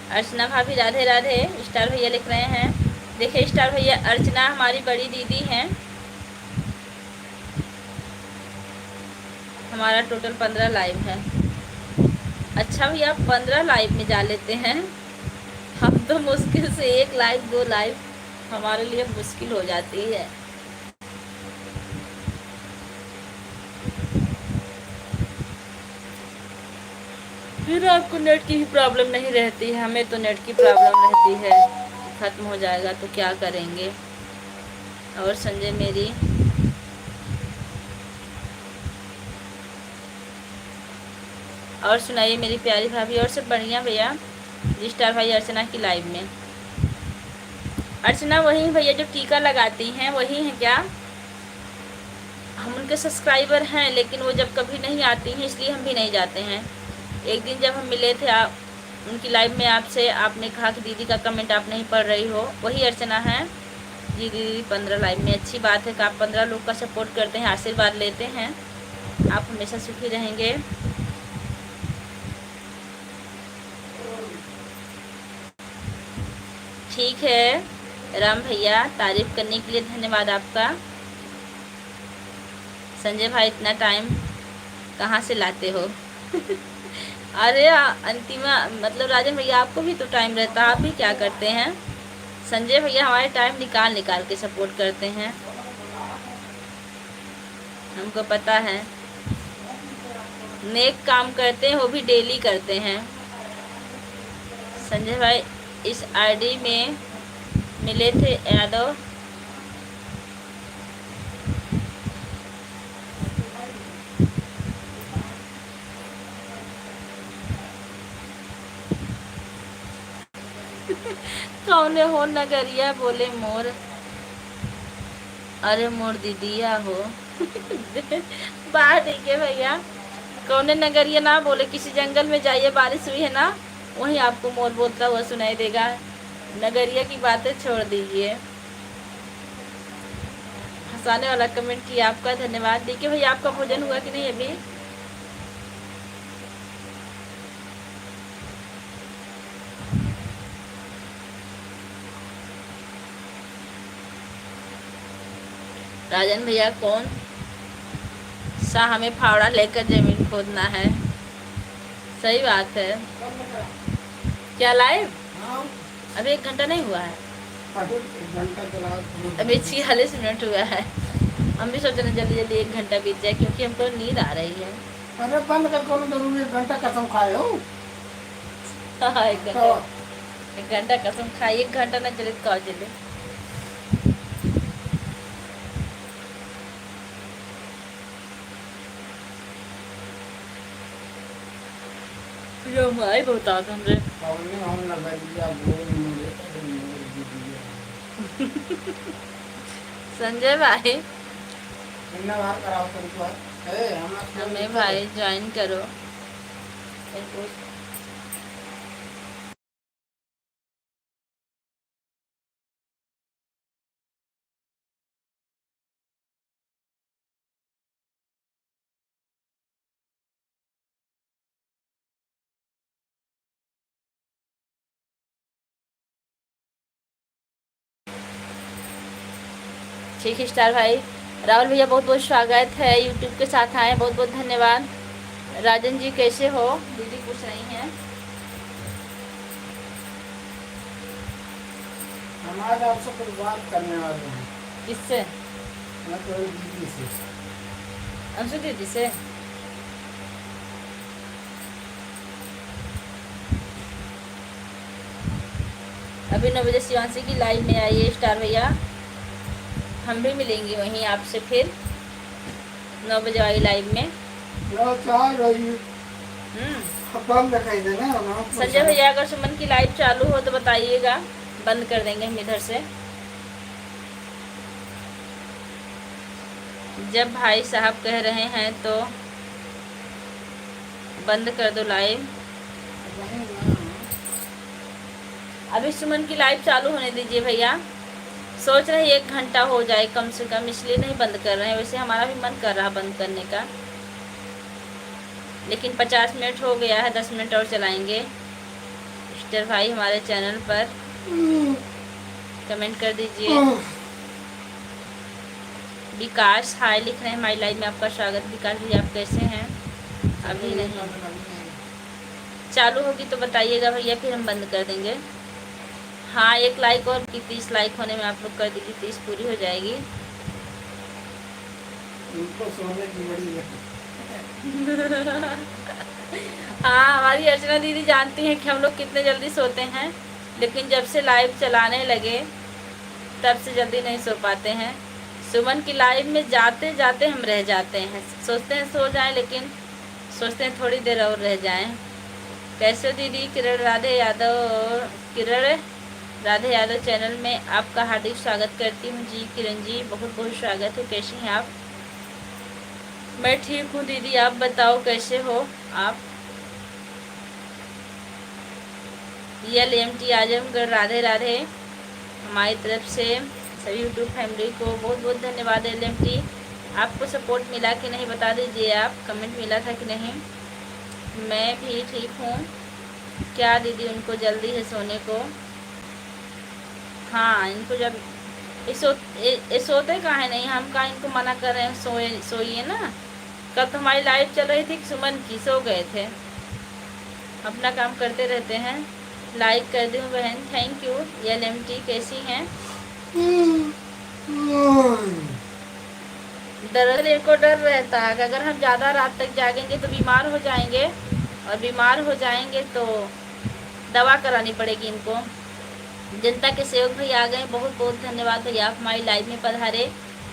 अर्चना भाभी राधे राधे। स्टार भैया लिख रहे हैं। देखिए स्टार भैया, अर्चना हमारी बड़ी दीदी हैं। हमारा टोटल 15 लाइव है। अच्छा भैया आप 15 लाइव में जा लेते हैं। हम तो मुश्किल से 1 लाइव 2 लाइव हमारे लिए मुश्किल हो जाती है। फिर आपको नेट की ही प्रॉब्लम नहीं रहती है, हमें तो नेट की प्रॉब्लम रहती है। खत्म हो जाएगा तो क्या करेंगे। और संजय मेरी और सुनाइए मेरी प्यारी भाभी। और सब बढ़िया भैया। जी स्टार भाई अर्चना की लाइव में। अर्चना वही भैया जो टीका लगाती हैं वही हैं क्या? हम उनके सब्सक्राइबर हैं लेकिन वो जब कभी नहीं आती हैं इसलिए हम भी नहीं जाते हैं। एक दिन जब हम मिले थे आप उनकी लाइव में आपसे, आपने कहा कि दीदी का कमेंट आप नहीं पढ़ रही हो, वही अर्चना है। जी दीदी 15 लाइव में, अच्छी बात है कि आप 15 लोग का सपोर्ट करते हैं, आशीर्वाद लेते हैं। आप हमेशा सुखी रहेंगे। ठीक है राम भैया, तारीफ करने के लिए धन्यवाद आपका। संजय भाई इतना टाइम कहाँ से लाते हो? अरे अंतिमा मतलब राजन भैया आपको भी तो टाइम रहता है, आप भी क्या करते हैं? संजय भैया हमारे टाइम निकाल निकाल के सपोर्ट करते हैं, हमको पता है। नेक काम करते हैं, वो भी डेली करते हैं। संजय भाई इस आईडी में मिले थे यादव। कौन हो नगरिया बोले मोर, अरे मोर दीदिया हो। बाहर देखिए भैया, कौन नगरिया ना बोले, किसी जंगल में जाइए, बारिश हुई है ना, वहीं आपको मोर बोलता हुआ सुनाई देगा। नगरिया की बातें छोड़ दीजिए। हंसाने वाला कमेंट किया, आपका धन्यवाद। देखिए भैया आपका भोजन हुआ कि नहीं अभी? राजन भैया कौन सा हमें फावड़ा लेकर जमीन खोदना है? सही बात है। क्या लाइव अभी 1 घंटा नहीं हुआ है, अभी 46 मिनट हुआ है। हम भी सोच रहे हैं जल्दी जल्दी 1 घंटा बीत जाए, क्योंकि हमको नींद आ रही है। अरे बंद कर, कोनो जरूरी 1 घंटा कसम खाए हो। हाँ, 1 घंटा। तो 1 घंटा कसम खाई, 1 घंटा ना चले तो चले। हमारे बहुत आग हमरे। हमने हम लगा दिया बोल मुझे, अरे मोर दीदी संजय भाई, इतना बार कराओ तुम तो है हम हमें भाई ज्वाइन करो। ठीक है स्टार भाई। राहुल भैया बहुत बहुत स्वागत है, यूट्यूब के साथ आए, बहुत बहुत धन्यवाद। राजन जी कैसे हो, दीदी पूछ रही हैं। हम आज आपसे कुछ बात करने वाले हैं। किससे? मैं तो दीदी से। अंशु दीदी से। अभी 9 बजे शिवांशी की लाइव में आइए स्टार भैया, हम भी मिलेंगे वहीं आपसे फिर 9 बजे वाली लाइव में। बंद दिखाई देना संजय भैया अगर सुमन की लाइव चालू हो तो बताइएगा, बंद कर देंगे हम इधर से। जब भाई साहब कह रहे हैं तो बंद कर दो लाइव। अभी सुमन की लाइव चालू होने दीजिए भैया। सोच रहे हैं 1 घंटा हो जाए कम से कम, इसलिए नहीं बंद कर रहे हैं। वैसे हमारा भी मन कर रहा बंद करने का, लेकिन 50 मिनट हो गया है, 10 मिनट और चलाएंगे। स्टार भाई हमारे चैनल पर कमेंट कर दीजिए। विकास हाय लिख रहे हैं, हमारी लाइव में आपका स्वागत। विकास जी आप कैसे हैं? अभी नहीं चालू होगी तो बताइएगा भैया, फिर हम बंद कर देंगे। हाँ 1 लाइक और 30 लाइक होने में आप लोग कर दीजिए, 30 पूरी हो जाएगी। उनको सोने की बड़ी हाँ हमारी अर्चना दीदी जानती हैं कि हम लोग कितने जल्दी सोते हैं, लेकिन जब से लाइव चलाने लगे तब से जल्दी नहीं सो पाते हैं। सुमन की लाइव में जाते जाते हम रह जाते हैं, सोचते हैं सो जाएं, लेकिन सोचते हैं थोड़ी देर और रह जाएं। कैसे हो दीदी? किरण राधे यादव चैनल में आपका हार्दिक स्वागत करती हूँ जी। किरण जी बहुत बहुत स्वागत है, कैसी हैं आप? मैं ठीक हूँ दीदी, आप बताओ कैसे हो आप? LMT आजमगढ़ राधे राधे हमारी तरफ से सभी यूट्यूब फैमिली को बहुत बहुत धन्यवाद। LMT आपको सपोर्ट मिला कि नहीं बता दीजिए आप, कमेंट मिला था कि नहीं? मैं भी ठीक हूँ। क्या दीदी उनको जल्दी है सोने को? हाँ इनको जब सोते कहाँ है नहीं, हम कहाँ इनको मना कर रहे हैं, सोइए ना। कल तो हमारी लाइव चल रही थी, सुमन की सो गए थे। अपना काम करते रहते हैं। लाइक कर दूँ बहन, थैंक यू। LMT कैसी हैं? दर्द को डर रहता है कि अगर हम ज़्यादा रात तक जागेंगे तो बीमार हो जाएंगे, और बीमार हो जाएंगे तो दवा करानी पड़ेगी इनको। जनता के सेवक भैया आ गए, बहुत बहुत धन्यवाद भैया आप हमारी लाइव में पधारे।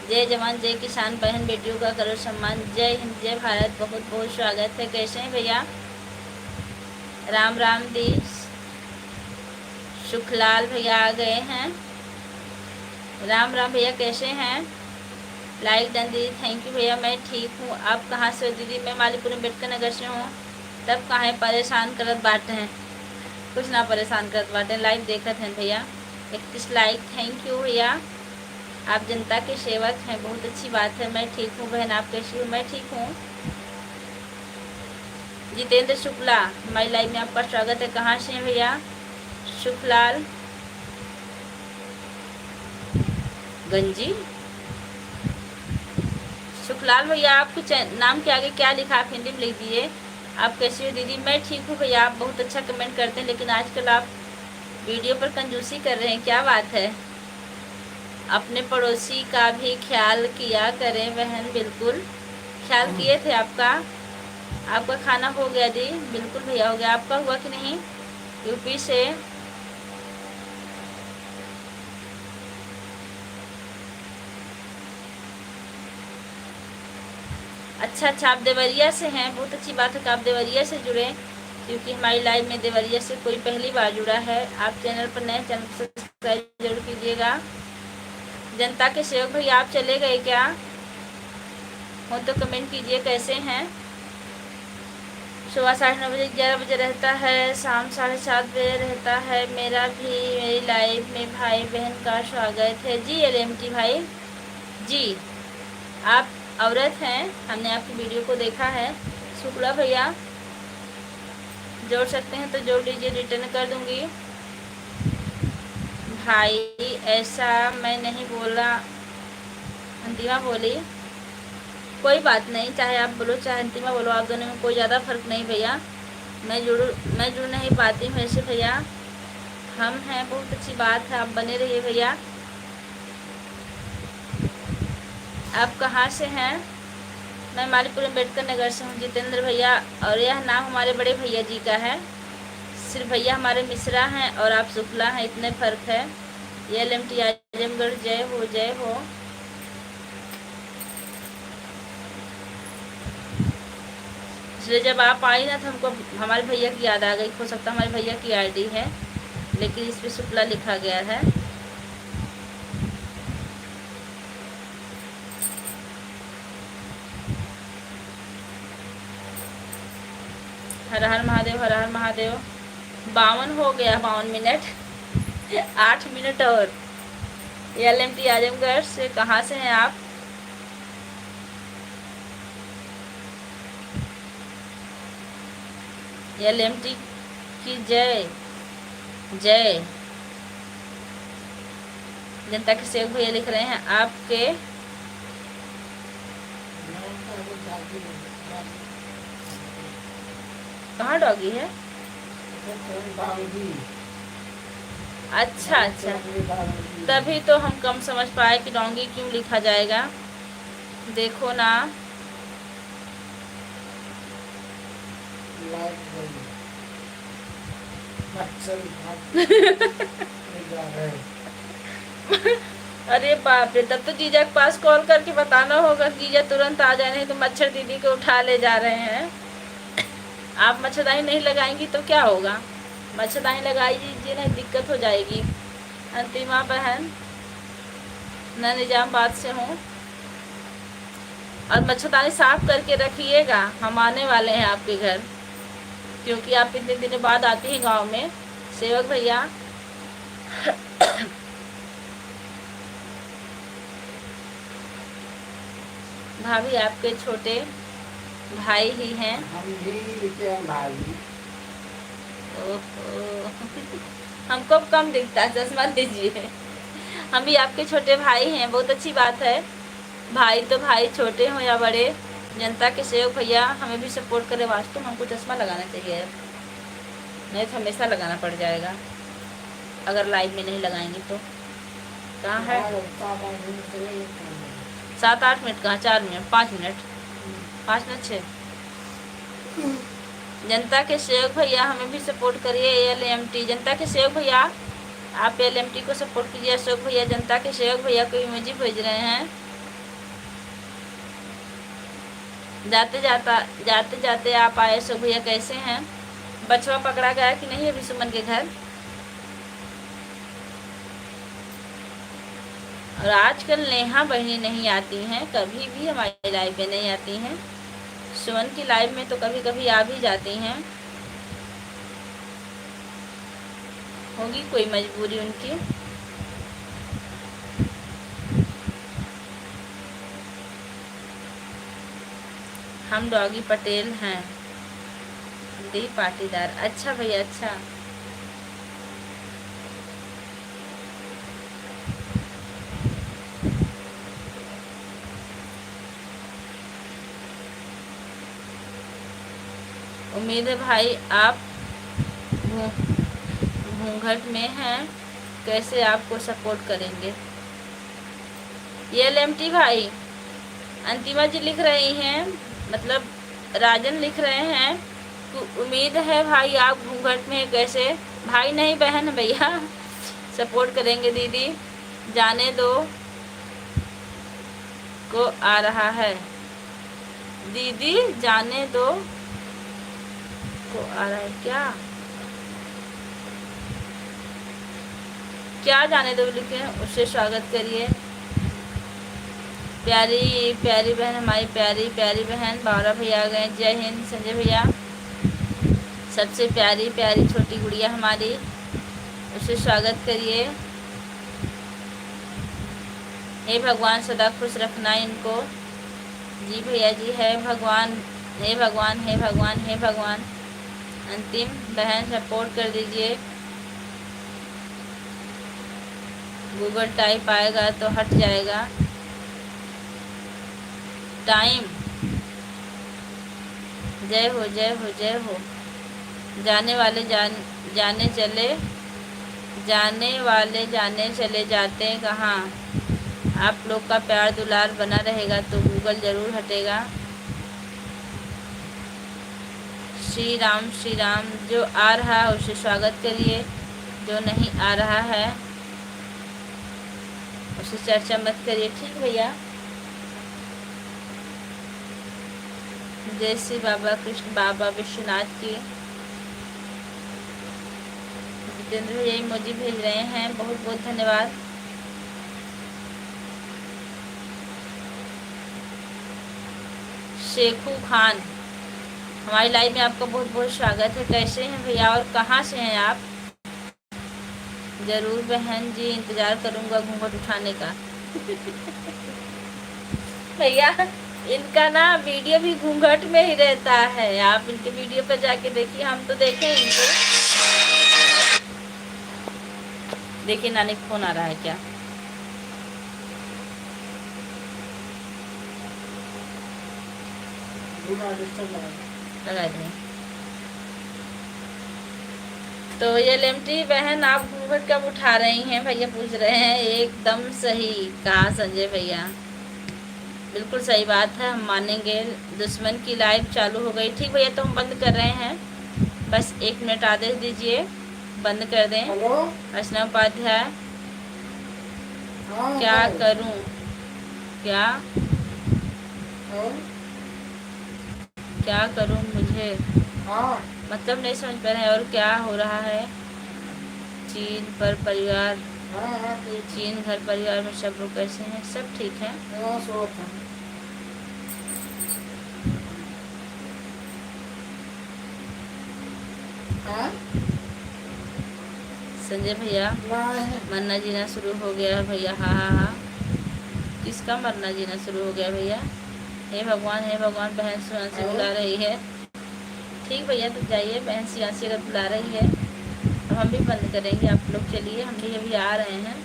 जय जवान जय किसान, बहन बेटियों का करो सम्मान। जय हिंद जय भारत, बहुत बहुत स्वागत है। कैसे हैं भैया? राम राम दी। सुखलाल भैया आ गए हैं। राम राम भैया कैसे हैं? लाइक डन दीदी, थैंक यू भैया। मैं ठीक हूँ, आप कहाँ से हो दीदी? मैं मालीपुर अम्बेडकर नगर से हूँ। तब कहाँ है, परेशान करत बाटे हैं? कुछ ना परेशान करत बाटे, लाइव देखत हैं भैया। 31 लाइक, थैंक यू भैया। आप जनता के सेवक हैं, बहुत अच्छी बात है। मैं ठीक हूँ बहन, आप कैसी हो? मैं ठीक हूँ। जितेंद्र शुक्ला हमारी लाइव में आपका स्वागत है। कहाँ से हैं भैया? सुखलाल गंजी। सुखलाल भैया आपको नाम के आगे क्या लिखा, आप हिंदी में लिख दिए। आप कैसी हो दीदी? मैं ठीक हूँ भैया। आप बहुत अच्छा कमेंट करते हैं, लेकिन आजकल आप वीडियो पर कंजूसी कर रहे हैं, क्या बात है? अपने पड़ोसी का भी ख्याल किया करें बहन। बिल्कुल ख्याल किए थे आपका। आपका खाना हो गया दी? बिल्कुल भैया हो गया। आपका हुआ कि नहीं? यूपी से। अच्छा अच्छा, आप देवरिया से हैं, बहुत अच्छी बात है कि आप देवरिया से जुड़े, क्योंकि हमारी लाइव में देवरिया से कोई पहली बार जुड़ा है। आप चैनल पर नए, चैनल को सब्सक्राइब जरूर कीजिएगा। जनता के सेवक भैया आप चले गए क्या? हो तो कमेंट कीजिए कैसे हैं। सुबह 9:30 11 बजे रहता है, शाम 7:30 बजे रहता है। मेरा भी मेरी लाइव में भाई बहन का स्वागत है। जी LMT भाई जी, आप औरत हैं, हमने आपकी वीडियो को देखा है। शुक्ला भैया जोड़ सकते हैं तो जोड़ लीजिए, रिटर्न कर दूंगी। भाई ऐसा मैं नहीं बोला, अंतिमा बोली। कोई बात नहीं, चाहे आप बोलो चाहे अंतिमा बोलो, आप दोनों में कोई ज़्यादा फर्क नहीं भैया। मैं जुड़ नहीं पाती हूँ ऐसे भैया। हम हैं, बहुत अच्छी बात है, आप बने रहिए भैया। आप कहाँ से हैं? मैं मालीपुर अम्बेडकर नगर से हूँ जितेंद्र भैया, और यह नाम हमारे बड़े भैया जी का है। सिर्फ भैया हमारे मिश्रा हैं और आप शुक्ला हैं, इतने फ़र्क है। ये LMT आजमगढ़, जय हो जय हो। इसलिए जब आप आई ना तो हमको हमारे भैया की याद आ गई। हो सकता है हमारे भैया की ID है, लेकिन इस पर शुक्ला लिखा गया है। हर हर महादेव, हर हर महादेव। 52 हो गया, 52 मिनट 8 मिनट और। LMT आजमगढ़ से कहाँ से हैं आप? LMT की जय जय। जनता के सेवक भैया लिख रहे हैं आपके। कहाँ डॉगी है? अच्छा अच्छा, तभी तो हम कम समझ पाए कि डोंगी क्यों लिखा जाएगा। देखो ना, अरे बाप रे, तब तो जीजा के पास कॉल करके बताना होगा कि जीजा तुरंत आ जाए, नहीं तो मच्छर दीदी को उठा ले जा रहे हैं। आप मच्छरदानी नहीं लगाएंगी तो क्या होगा? मच्छरदानी लगाई दीजिए, नहीं दिक्कत हो जाएगी। अंतिमा बहन, मैं निजामाबाद से हूँ। और मच्छरदानी साफ करके रखिएगा, हम आने वाले हैं आपके घर, क्योंकि आप इतने दिनों बाद आती हैं गांव में सेवक भैया। भाभी आपके छोटे भाई ही हैं। हम भी भाई। ओहो हमको कम दिखता है, चश्मा दीजिए। हम भी आपके छोटे भाई हैं, बहुत अच्छी बात है। भाई तो भाई, छोटे हो या बड़े। जनता के सेवक भैया हमें भी सपोर्ट करें। वास्तव में हमको चश्मा लगाना चाहिए, नहीं तो हमेशा लगाना पड़ जाएगा अगर लाइव में नहीं लगाएंगे तो। कहाँ है? 7-8 मिनट कहाँ, 4 मिनट, 5 मिनट, 5 मिनट 6। जनता के सेवक भैया हमें भी सपोर्ट करिए। LMT जनता के सेवक भैया, आप LMT को सपोर्ट कीजिए। अशोक भैया जनता के सेवक भैया को इमोजी भेज रहे हैं। जाते जाते आप आए अशोक भैया, कैसे हैं? बछवा पकड़ा गया कि नहीं अभी सुमन के घर? और आजकल नेहा बहनी नहीं आती हैं, कभी भी हमारी लाइव में नहीं आती हैं। सुमन की लाइव में तो कभी कभी आ भी जाती हैं, होगी कोई मजबूरी उनकी। हम डॉगी पटेल हैं, दी पाटीदार। अच्छा भैया, अच्छा। उम्मीद है भाई आप घूंघट में हैं, कैसे आपको सपोर्ट करेंगे। ये LMT भाई, अंतिमा जी लिख रही हैं, मतलब राजन लिख रहे हैं, उम्मीद है भाई आप घूंघट में कैसे। भाई नहीं बहन भैया, सपोर्ट करेंगे दीदी। जाने दो को आ रहा है दीदी, जाने दो को आ रहा है क्या, क्या जाने दो लिखे, उससे स्वागत करिए। प्यारी प्यारी बहन, हमारी प्यारी प्यारी बहन बावरा भैया आ गए। जय हिंद संजय भैया, सबसे प्यारी प्यारी छोटी गुड़िया हमारी, उसे स्वागत करिए। हे भगवान सदा खुश रखना इनको। जी भैया जी, है भगवान, हे भगवान, हे भगवान, हे भगवान। अंतिम बहन सपोर्ट कर दीजिए। गूगल टाइप आएगा तो हट जाएगा टाइम। जय हो जय हो जय हो। जाने वाले जाने चले, जाने वाले जाने चले जाते कहाँ। आप लोग का प्यार दुलार बना रहेगा तो गूगल ज़रूर हटेगा। श्री राम, जो आ रहा है उसे स्वागत करिए, जो नहीं आ रहा है उसे चर्चा मत करिए। ठीक भैया। जय श्री बाबा कृष्ण बाबा विश्वनाथ की। जितेंद्र भैया इमोजी भेज रहे हैं, बहुत बहुत धन्यवाद। शेखू खान, हमारी लाइव में आपका बहुत बहुत स्वागत है। कैसे हैं भैया और कहाँ से हैं आप? जरूर बहन जी, इंतजार करूंगा घूंघट उठाने का। भैया इनका ना वीडियो भी घूंघट में ही रहता है, आप इनके वीडियो पर जाके देखिए, हम तो देखें इनको। देखिए नानी का फोन आ रहा है क्या। लगा दें। तो ये LMT बहन आप घूंघट कब उठा रही हैं भैया पूछ रहे हैं। एकदम सही कहा संजय भैया, बिल्कुल सही बात है, हम मानेंगे। दुश्मन की लाइव चालू हो गई। ठीक भैया, तो हम बंद कर रहे हैं, बस 1 मिनट आदेश दीजिए, बंद कर दें। अर्चना उपाध्याय, क्या करूं, क्या क्या करूं, मुझे मतलब नहीं समझ पा रहे हैं। और क्या हो रहा है चीन पर परिवार, चीन घर परिवार में सब लोग कैसे हैं? सब ठीक है। संजय भैया, मरना जीना शुरू हो गया है भैया। हाँ हाँ हाँ, किसका मरना जीना शुरू हो गया भैया? हे भगवान, हे भगवान। बहन शिवांशी बुला रही है। ठीक भैया, तो जाइए, बहन शिवांशी अगर बुला रही है तो हम भी बंद करेंगे। आप लोग चलिए, हम भी अभी आ रहे हैं,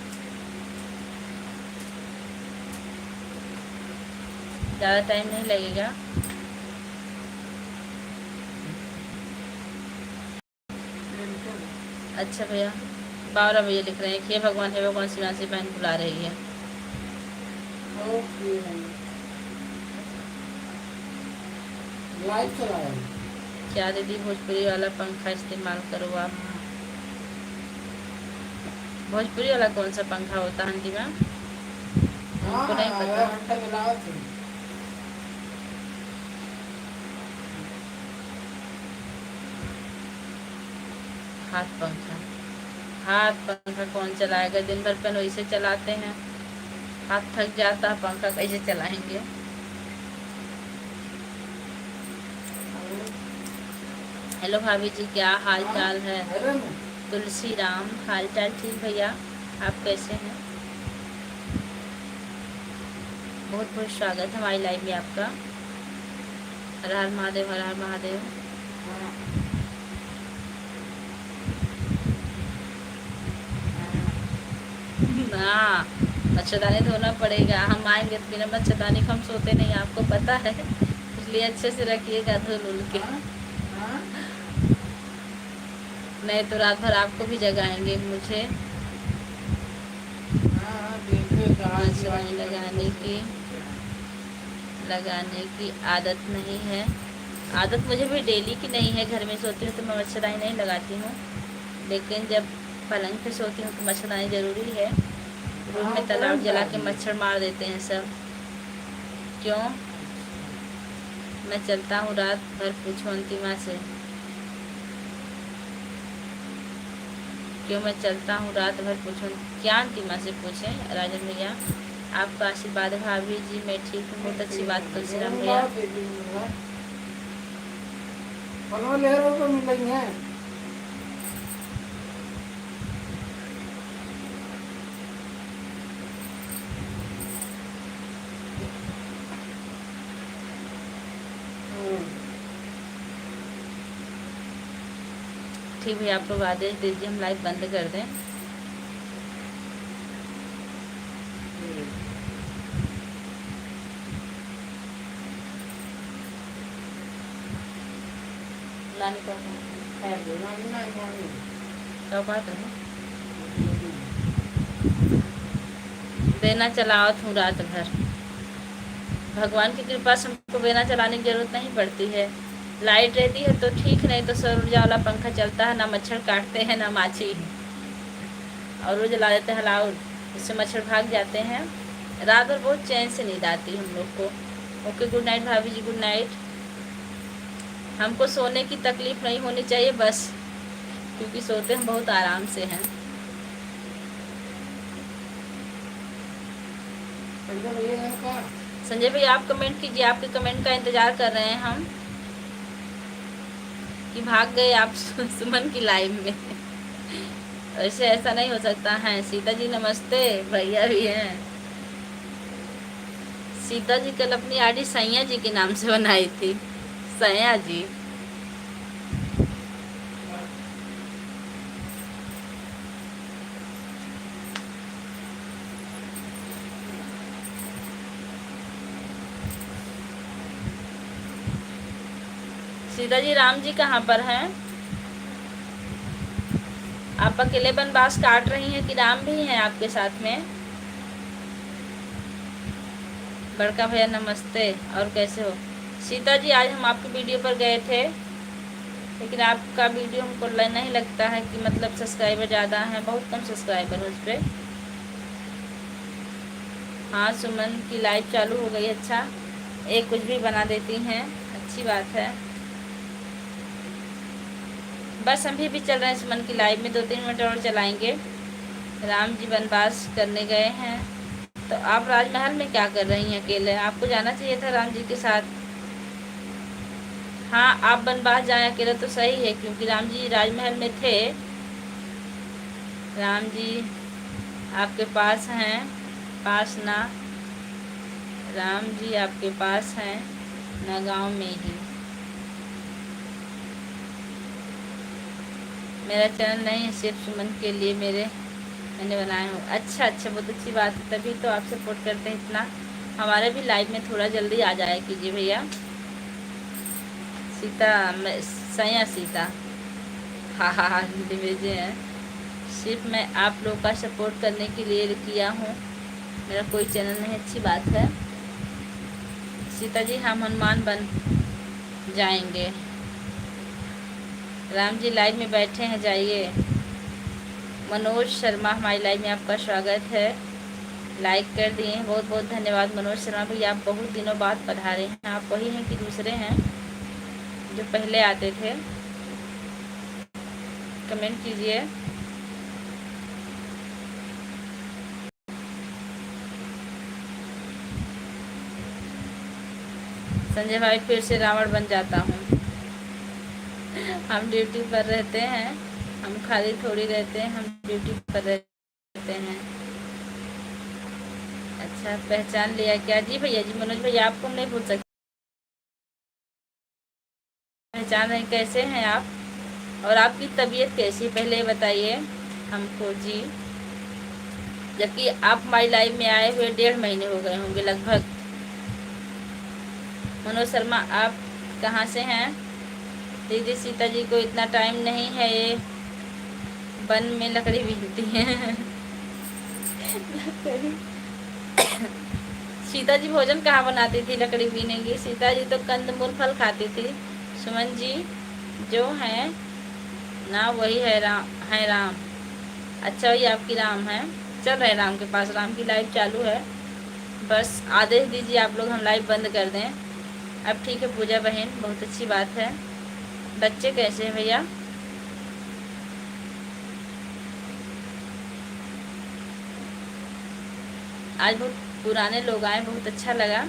ज़्यादा टाइम नहीं लगेगा। अच्छा भैया, 12 बजे लिख रहे हैं कि हे भगवान, हे भगवान, शिवांशी बहन बुला रही है। लाइव चला रही है। क्या दीदी भोजपुरी वाला पंखा इस्तेमाल करो आप? भोजपुरी वाला कौन सा पंखा होता है हिंदी में? हमको नहीं पता। हाथ पंखा कौन चलाएगा? दिन भर पेन वैसे चलाते हैं, हाथ थक जाता है, पंखा कैसे चलाएंगे? हेलो भाभी जी, क्या हाल चाल है? तुलसी राम, हाल चाल ठीक भैया, आप कैसे हैं? बहुत बहुत स्वागत है हमारी लाइव में आपका। हर हर महादेव, हर हर महादेव। हाँ, मच्छरदानी धोना पड़ेगा, हम आएंगे तो बिना मच्छरदानी हम सोते नहीं, आपको पता है, इसलिए अच्छे से रखिएगा धुल के। नहीं तो रात भर आपको भी जगाएंगे मुझे। मच्छरदानी लगाने की आदत नहीं है। आदत मुझे भी डेली की नहीं है। घर में सोती हूँ तो मैं मच्छरदानी नहीं लगाती हूँ, लेकिन जब पलंग पे सोती हूँ तो मच्छरदानी ज़रूरी है। रूम में तालाब जला के मच्छर मार देते हैं सब। क्यों मैं चलता हूँ रात भर, पूछो अंतिमा से। क्यों मैं चलता हूँ रात भर, पूछो क्या अंतिमा से पूछें राजन भैया। आपका आशीर्वाद है भाभी जी, मैं ठीक हूँ। बहुत अच्छी बात तुलसीराम भैया। ठीक है, आप लोग आदेश दीजिए हम लाइव बंद कर दें। क्या बात है, बेना चलावत हूँ रात भर। भगवान की कृपा से हमको बेना चलाने की जरूरत नहीं पड़ती है। लाइट रहती है तो ठीक, नहीं तो सौर ऊर्जा वाला पंखा चलता है, ना मच्छर काटते हैं ना माछी। और वो जला देते हैं अलाउड, इससे मच्छर भाग जाते हैं। रात भर बहुत चैन से नींद आती है हम लोग को। ओके, गुड नाइट भाभी जी, गुड नाइट। हमको सोने की तकलीफ नहीं होनी चाहिए बस, क्योंकि सोते हम बहुत आराम से हैं। संजय भाई आप कमेंट कीजिए, आपके कमेंट का इंतजार कर रहे हैं हम। कि भाग गए आप सुमन की लाइव में। वैसे ऐसा नहीं हो सकता है। सीता जी नमस्ते, भैया भी हैं। सीता जी कल अपनी आईडी सैया जी के नाम से बनाई थी, सैया जी। सीता जी राम जी कहाँ पर हैं? आप अकेले बनवास काट रही हैं कि राम भी हैं आपके साथ में? बड़का भैया नमस्ते, और कैसे हो? सीता जी आज हम आपकी वीडियो पर गए थे, लेकिन आपका वीडियो हमको नहीं लगता है कि मतलब सब्सक्राइबर ज़्यादा हैं, बहुत कम सब्सक्राइबर है उस पर। हाँ, सुमन की लाइव चालू हो गई। अच्छा, एक कुछ भी बना देती हैं, अच्छी बात है। बस हम भी चल रहे हैं सुमन की लाइव में, 2-3 मिनट और चलाएंगे। राम जी वनवास करने गए हैं, तो आप राजमहल में क्या कर रही हैं अकेले? आपको जाना चाहिए था राम जी के साथ। हाँ, आप वनवास जाएं अकेले तो सही है, क्योंकि राम जी राजमहल में थे। राम जी आपके पास हैं, पास ना, राम जी आपके पास हैं ना, गांव में ही। मेरा चैनल नहीं है, सिर्फ सुमन के लिए मैंने बनाया हूँ। अच्छा अच्छा, बहुत अच्छी बात है, तभी तो आप सपोर्ट करते हैं इतना। हमारे भी लाइव में थोड़ा जल्दी आ जाया कीजिए भैया। सीता सैया सीता, हाँ हाँ हाँ, हिंदी भेजे हैं। सिर्फ मैं आप लोग का सपोर्ट करने के लिए किया हूँ, मेरा कोई चैनल नहीं। अच्छी बात है सीता जी, हम हनुमान बन जाएंगे। राम जी लाइव में बैठे हैं, जाइए। मनोज शर्मा हमारी लाइव में आपका स्वागत है, लाइक कर दिए, बहुत बहुत धन्यवाद मनोज शर्मा भैया। आप बहुत दिनों बाद पधारे हैं। आप वही हैं कि दूसरे हैं जो पहले आते थे? कमेंट कीजिए। संजय भाई फिर से रावण बन जाता हूँ। हम ड्यूटी पर रहते हैं, हम खाली थोड़ी रहते हैं, हम ड्यूटी पर रहते हैं। अच्छा, पहचान लिया क्या? जी भैया जी, मनोज भैया आपको हम नहीं भूल सकते, पहचान रहे। कैसे हैं आप और आपकी तबीयत कैसी है पहले बताइए हमको जी। जबकि आप हमारी लाइव में आए हुए 1.5 महीने हो गए होंगे लगभग। मनोज शर्मा आप कहाँ से हैं? दीदी सीता जी को इतना टाइम नहीं है, ये वन में लकड़ी बीनती हैं। सीता जी भोजन कहाँ बनाती थी लकड़ी पीने की? सीता जी तो कंदमूल फल खाती थी। सुमन जी जो है ना वही है राम। अच्छा वही आपकी राम है। चल रहे राम के पास, राम की लाइव चालू है। बस आदेश दीजिए आप लोग, हम लाइव बंद कर दें। अब ठीक है पूजा बहन, बहुत अच्छी बात है। बच्चे कैसे हैं भैया? आज बहुत पुराने लोग आए, बहुत अच्छा लगा।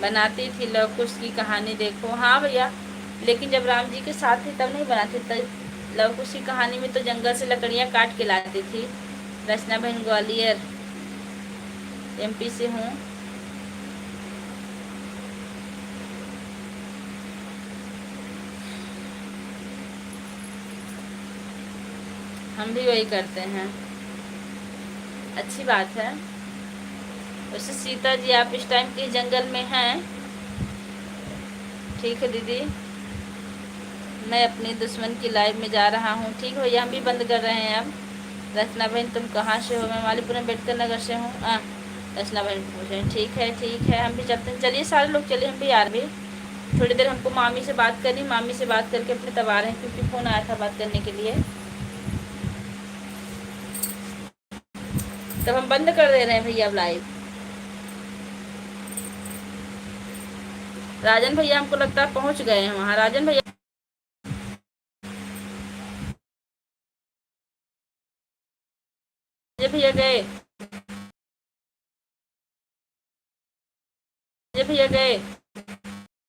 बनाती थी लव कुश की कहानी, देखो। हाँ भैया, लेकिन जब राम जी के साथ थी तब नहीं बनाती। तब लव कुश की कहानी में तो जंगल से लकड़ियाँ काट के लाती थी। रचना बहन ग्वालियर एमपी से हूँ। हम भी वही करते हैं, अच्छी बात है। वैसे सीता जी आप इस टाइम के जंगल में हैं? ठीक है दीदी, मैं अपनी दुश्मन की लाइव में जा रहा हूँ। ठीक है भैया, हम भी बंद कर रहे हैं अब। रचना बहन तुम कहाँ से हो? मैं मालीपुरम अम्बेडकर नगर से हूँ। रचना बहन पूछे ठीक है, हम भी चलते हैं। चलिए सारे लोग चलिए, हम भी यार भी थोड़ी देर हमको मामी से बात करनी, मामी से बात करके अपने तब आ रहे हैं, क्योंकि फ़ोन आया था बात करने के लिए। तब हम बंद कर दे रहे हैं भैया अब लाइव। राजन भैया हमको लगता है पहुँच गए हैं वहाँ। राजन भैया भैया गए, भैया गए।